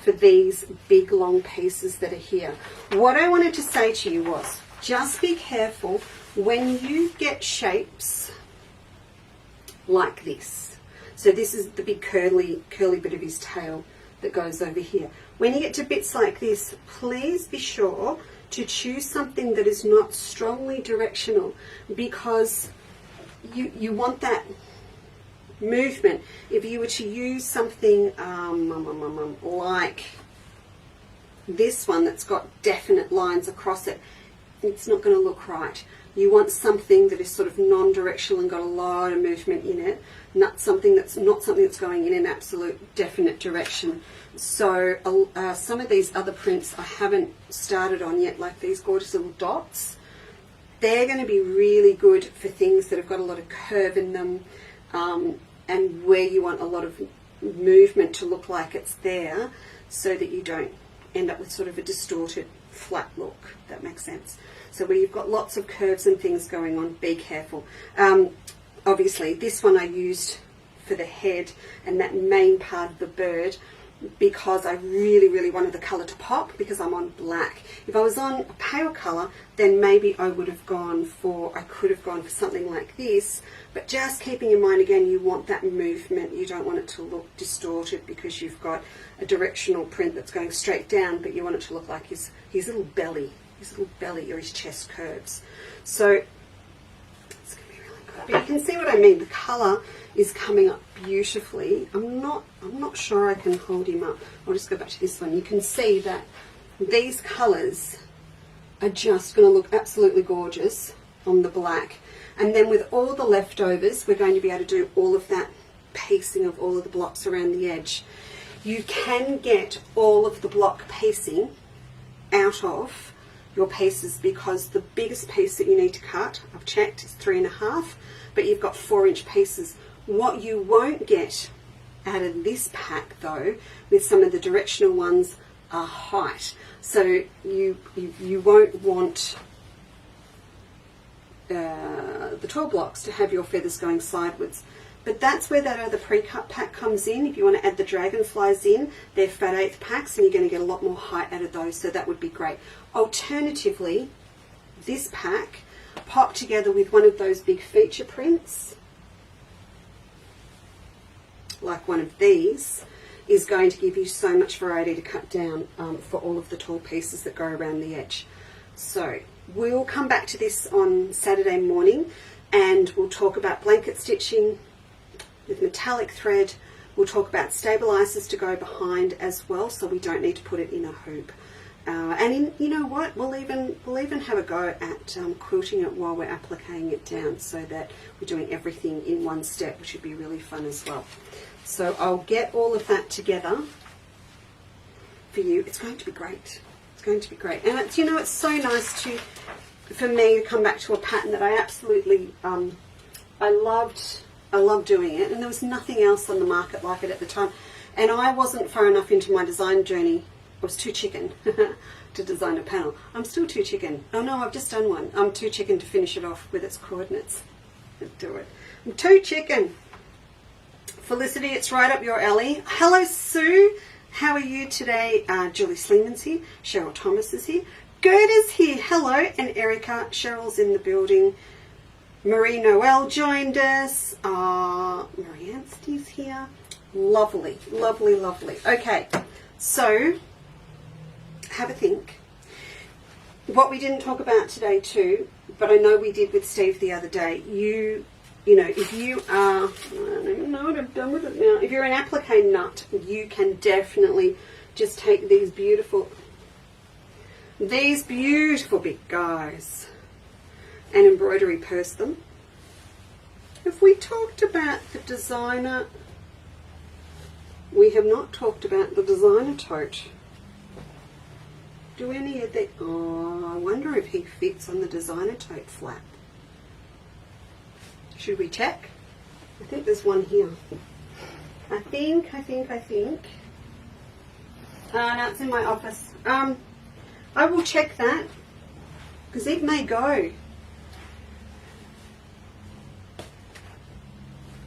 for these big long pieces that are here. What I wanted to say to you was, just be careful when you get shapes like this. So this is the big curly bit of his tail that goes over here. When you get to bits like this, please be sure to choose something that is not strongly directional, because you want that movement. If you were to use something like this one that's got definite lines across it, it's not going to look right. You want something that is sort of non-directional and got a lot of movement in it, not something that's going in an absolute definite direction. So some of these other prints I haven't started on yet, like these gorgeous little dots. They're going to be really good for things that have got a lot of curve in them, and where you want a lot of movement to look like it's there, so that you don't end up with sort of a distorted flat look. That makes sense. So where you've got lots of curves and things going on, be careful. Obviously this one I used for the head and that main part of the bird, because I really wanted the colour to pop, because I'm on black. If I was on a pale colour, then maybe I could have gone for something like this, but just keeping in mind again, you want that movement. You don't want it to look distorted because you've got a directional print that's going straight down, but you want it to look like his little belly or his chest curves. So it's going to be really good. But you can see what I mean. The colour is coming up beautifully. I'm not sure I can hold him up. I'll just go back to this one. You can see that these colours are just going to look absolutely gorgeous on the black. And then with all the leftovers, we're going to be able to do all of that piecing of all of the blocks around the edge. You can get all of the block piecing out of your pieces because the biggest piece that you need to cut, I've checked, is 3.5, but you've got 4-inch pieces. What you won't get out of this pack though, with some of the directional ones, are height. So you won't want the 12 blocks to have your feathers going sideways. But that's where that other pre-cut pack comes in. If you want to add the dragonflies in, they're fat 1/8 packs and you're going to get a lot more height out of those, so that would be great. Alternatively, this pack, pop together with one of those big feature prints, like one of these, is going to give you so much variety to cut down for all of the tall pieces that go around the edge. So we'll come back to this on Saturday morning and we'll talk about blanket stitching with metallic thread. We'll talk about stabilizers to go behind as well, so we don't need to put it in a hoop. You know what? We'll even have a go at quilting it while we're appliquing it down, so that we're doing everything in one step, which would be really fun as well. So I'll get all of that together for you. It's going to be great. It's going to be great. And it's, you know, it's so nice for me to come back to a pattern that I absolutely I loved doing it, and there was nothing else on the market like it at the time. And I wasn't far enough into my design journey. I was too chicken to design a panel. I'm still too chicken. Oh no, I've just done one. I'm too chicken to finish it off with its coordinates. Let's do it. I'm too chicken. Felicity, it's right up your alley. Hello, Sue. How are you today? Julie Sleeman's here. Cheryl Thomas is here. Gerda's here. Hello. And Erica. Cheryl's in the building. Marie Noel joined us. Marie Anstey's here. Lovely, lovely, lovely. Okay, so have a think. What we didn't talk about today too, but I know we did with Steve the other day, you know, if you are, I don't even know what I've done with it now. If you're an applique nut, you can definitely just take these beautiful big guys and embroidery purse them. If we talked about the designer, we have not talked about the designer tote. Do any of that? Oh, I wonder if he fits on the designer tote flap. Should we check? I think there's one here. I think. No, it's in my office. I will check that, because it may go.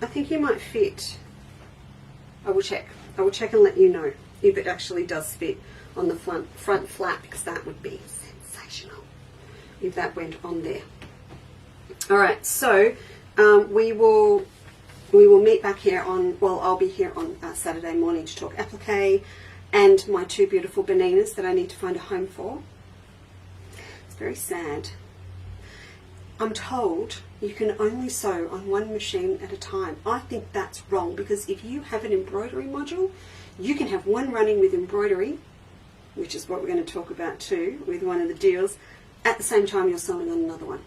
I think he might fit. I will check. I will check and let you know if it actually does fit on the front flap, because that would be sensational if that went on there. All right, so we will meet back here on, well, I'll be here on Saturday morning to talk applique and my two beautiful bananas that I need to find a home for. It's very sad. I'm told you can only sew on one machine at a time. I think that's wrong, because if you have an embroidery module, you can have one running with embroidery, which is what we're going to talk about too with one of the deals, at the same time you're sewing on another one.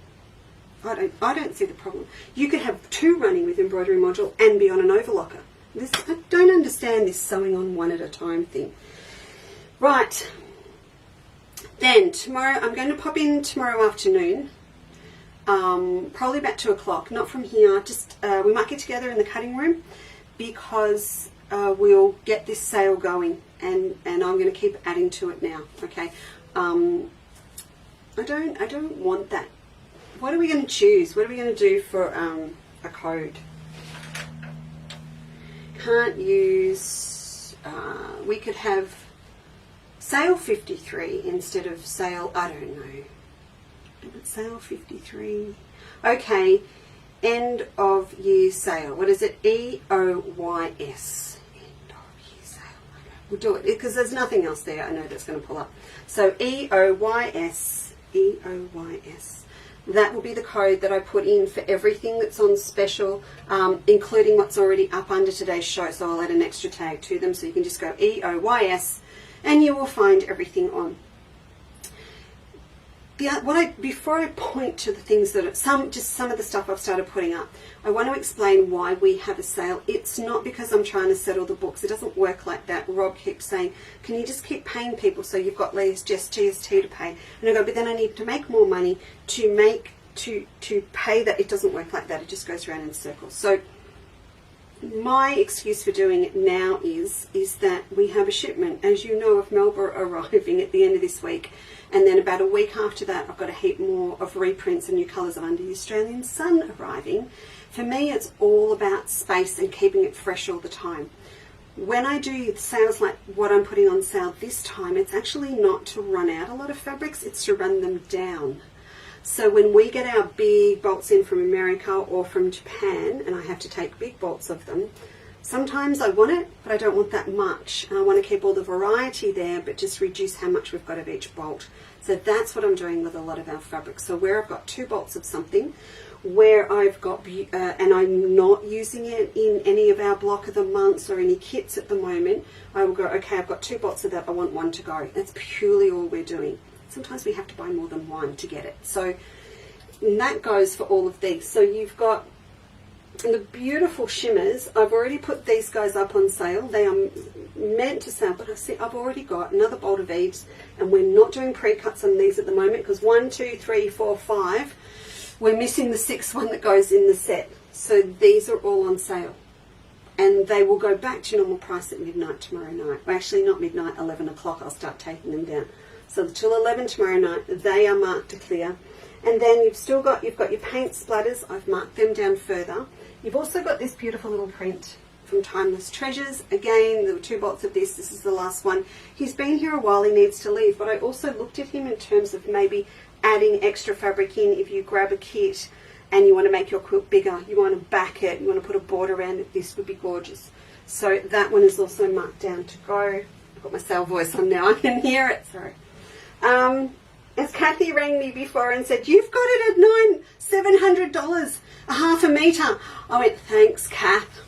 I don't see the problem. You could have two running with embroidery module and be on an overlocker. I don't understand this sewing on one at a time thing. Right, then tomorrow, I'm going to pop in tomorrow afternoon, probably about 2 o'clock, not from here, just we might get together in the cutting room, because we'll get this sale going, and I'm going to keep adding to it now. Okay, I don't want that. What are we going to choose? What are we going to do for a code? Can't use, we could have sale 53 instead of sale, I don't know. Sale 53. Okay, end of year sale. What is it? EOYS. End of year sale. Okay, we'll do it because there's nothing else there I know that's going to pull up. So EOYS. EOYS. That will be the code that I put in for everything that's on special, including what's already up under today's show. So I'll add an extra tag to them, so you can just go EOYS and you will find everything on. before I point to the things that some of the stuff I've started putting up, I want to explain why we have a sale. It's not because I'm trying to settle the books. It doesn't work like that. Rob keeps saying, can you just keep paying people so you've got less just GST to pay? And I go, but then I need to make more money to pay that. It doesn't work like that. It just goes around in circles. So my excuse for doing it now is that we have a shipment, as you know, of Melbourne arriving at the end of this week. And then about a week after that, I've got a heap more of reprints and new colours of Under the Australian Sun arriving. For me, it's all about space and keeping it fresh all the time. When I do sales like what I'm putting on sale this time, it's actually not to run out a lot of fabrics, it's to run them down. So when we get our big bolts in from America or from Japan, and I have to take big bolts of them, sometimes I want it, but I don't want that much. And I want to keep all the variety there, but just reduce how much we've got of each bolt. So that's what I'm doing with a lot of our fabrics. So where I've got 2 bolts of something, where I've got, and I'm not using it in any of our block of the months or any kits at the moment, I will go, okay, I've got 2 bolts of that, I want 1 to go. That's purely all we're doing. Sometimes we have to buy more than 1 to get it. So and that goes for all of these. So you've got the beautiful shimmers. I've already put these guys up on sale. They are meant to sell, but I see I've already got another bolt of these, and we're not doing pre-cuts on these at the moment because 1, 2, 3, 4, 5. We're missing the 6th one that goes in the set. So these are all on sale. And they will go back to normal price at midnight tomorrow night. Well, actually not midnight, 11 o'clock. I'll start taking them down. So till 11 tomorrow night, they are marked to clear. And then you've got your paint splatters. I've marked them down further. You've also got this beautiful little print from Timeless Treasures. Again, there were 2 bolts of this. This is the last one. He's been here a while. He needs to leave. But I also looked at him in terms of maybe adding extra fabric in. If you grab a kit and you want to make your quilt bigger, you want to back it, you want to put a border around it, this would be gorgeous. So that one is also marked down to go. I've got my sale voice on now. I can hear it. Sorry. As Kathy rang me before and said, you've got it at $700, a half a metre. I went, thanks, Kath.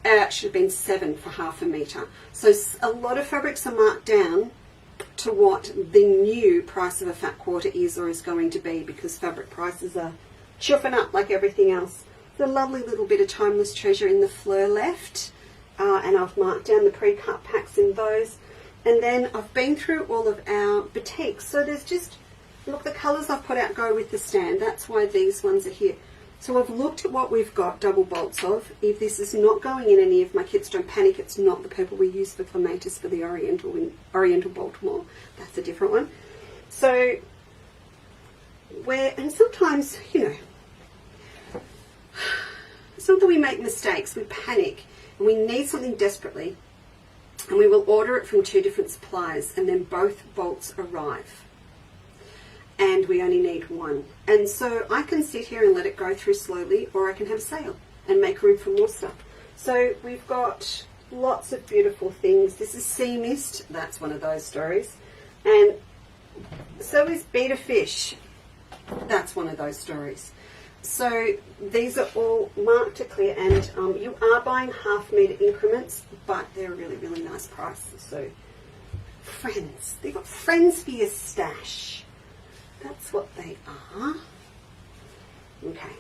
It should have been 7 for half a metre. So a lot of fabrics are marked down to what the new price of a fat quarter is or is going to be, because fabric prices are chuffing up like everything else. The lovely little bit of Timeless Treasure in the fleur left, and I've marked down the pre-cut packs in those. And then I've been through all of our batiks. So there's just, look, the colours I've put out go with the stand. That's why these ones are here. So I've looked at what we've got double bolts of. If this is not going in any of my kits, don't panic. It's not the purple we use for clematis for the Oriental Baltimore. That's a different one. So and sometimes, you know, it's not that we make mistakes. We panic and we need something desperately. And we will order it from 2 different suppliers, and then both bolts arrive. And we only need 1. And so I can sit here and let it go through slowly, or I can have a sale and make room for more stuff. So we've got lots of beautiful things. This is Sea Mist. That's one of those stories. And so is Beta Fish. That's one of those stories. So these are all marked to clear, and you are buying half metre increments, but they're really, really nice prices. So friends, they've got friends for your stash. That's what they are. Okay,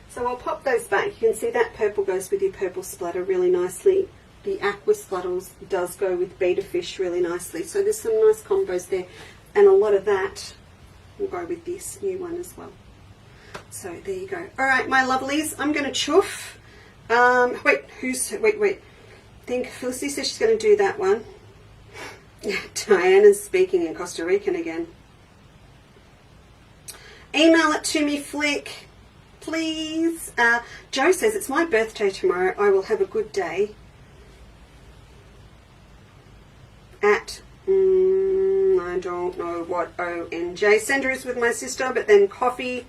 so I'll pop those back. You can see that purple goes with your purple splatter really nicely. The aqua splatters does go with Beta Fish really nicely. So there's some nice combos there, and a lot of that will go with this new one as well. So there you go. All right, my lovelies, I'm going to chuff. Wait. I think Felicity says she's going to do that one. Diana's speaking in Costa Rican again. Email it to me, Flick, please. Joe says, it's my birthday tomorrow. I will have a good day. At, I don't know what ONJ. Sender is with my sister, but then coffee.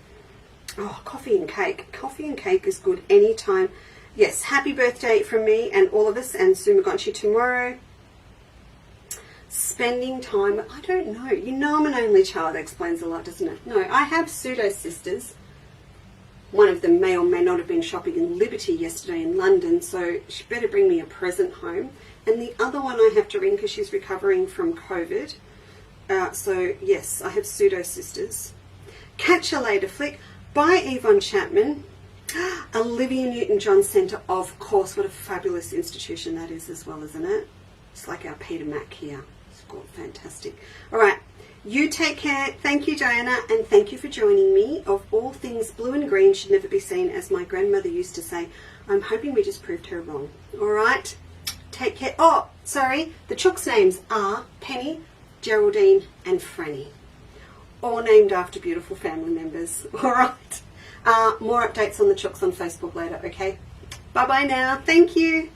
Oh, coffee and cake. Coffee and cake is good anytime. Yes, happy birthday from me and all of us and Sumagonchi tomorrow. Spending time, I don't know. You know I'm an only child. That explains a lot, doesn't it? No, I have pseudo-sisters. One of them may or may not have been shopping in Liberty yesterday in London, so she better bring me a present home. And the other one I have to ring because she's recovering from COVID. So yes, I have pseudo sisters. Catch You Later flick by Yvonne Chapman. Olivia Newton-John Centre, of course. What a fabulous institution that is as well, isn't it? It's like our Peter Mac here. It's fantastic. All right, you take care. Thank you, Diana, and thank you for joining me. Of all things, blue and green should never be seen, as my grandmother used to say. I'm hoping we just proved her wrong. All right, take care. Oh, sorry, the chooks' names are Penny, Geraldine, and Franny, all named after beautiful family members. All right. More updates on the chooks on Facebook later, okay? Bye-bye now. Thank you.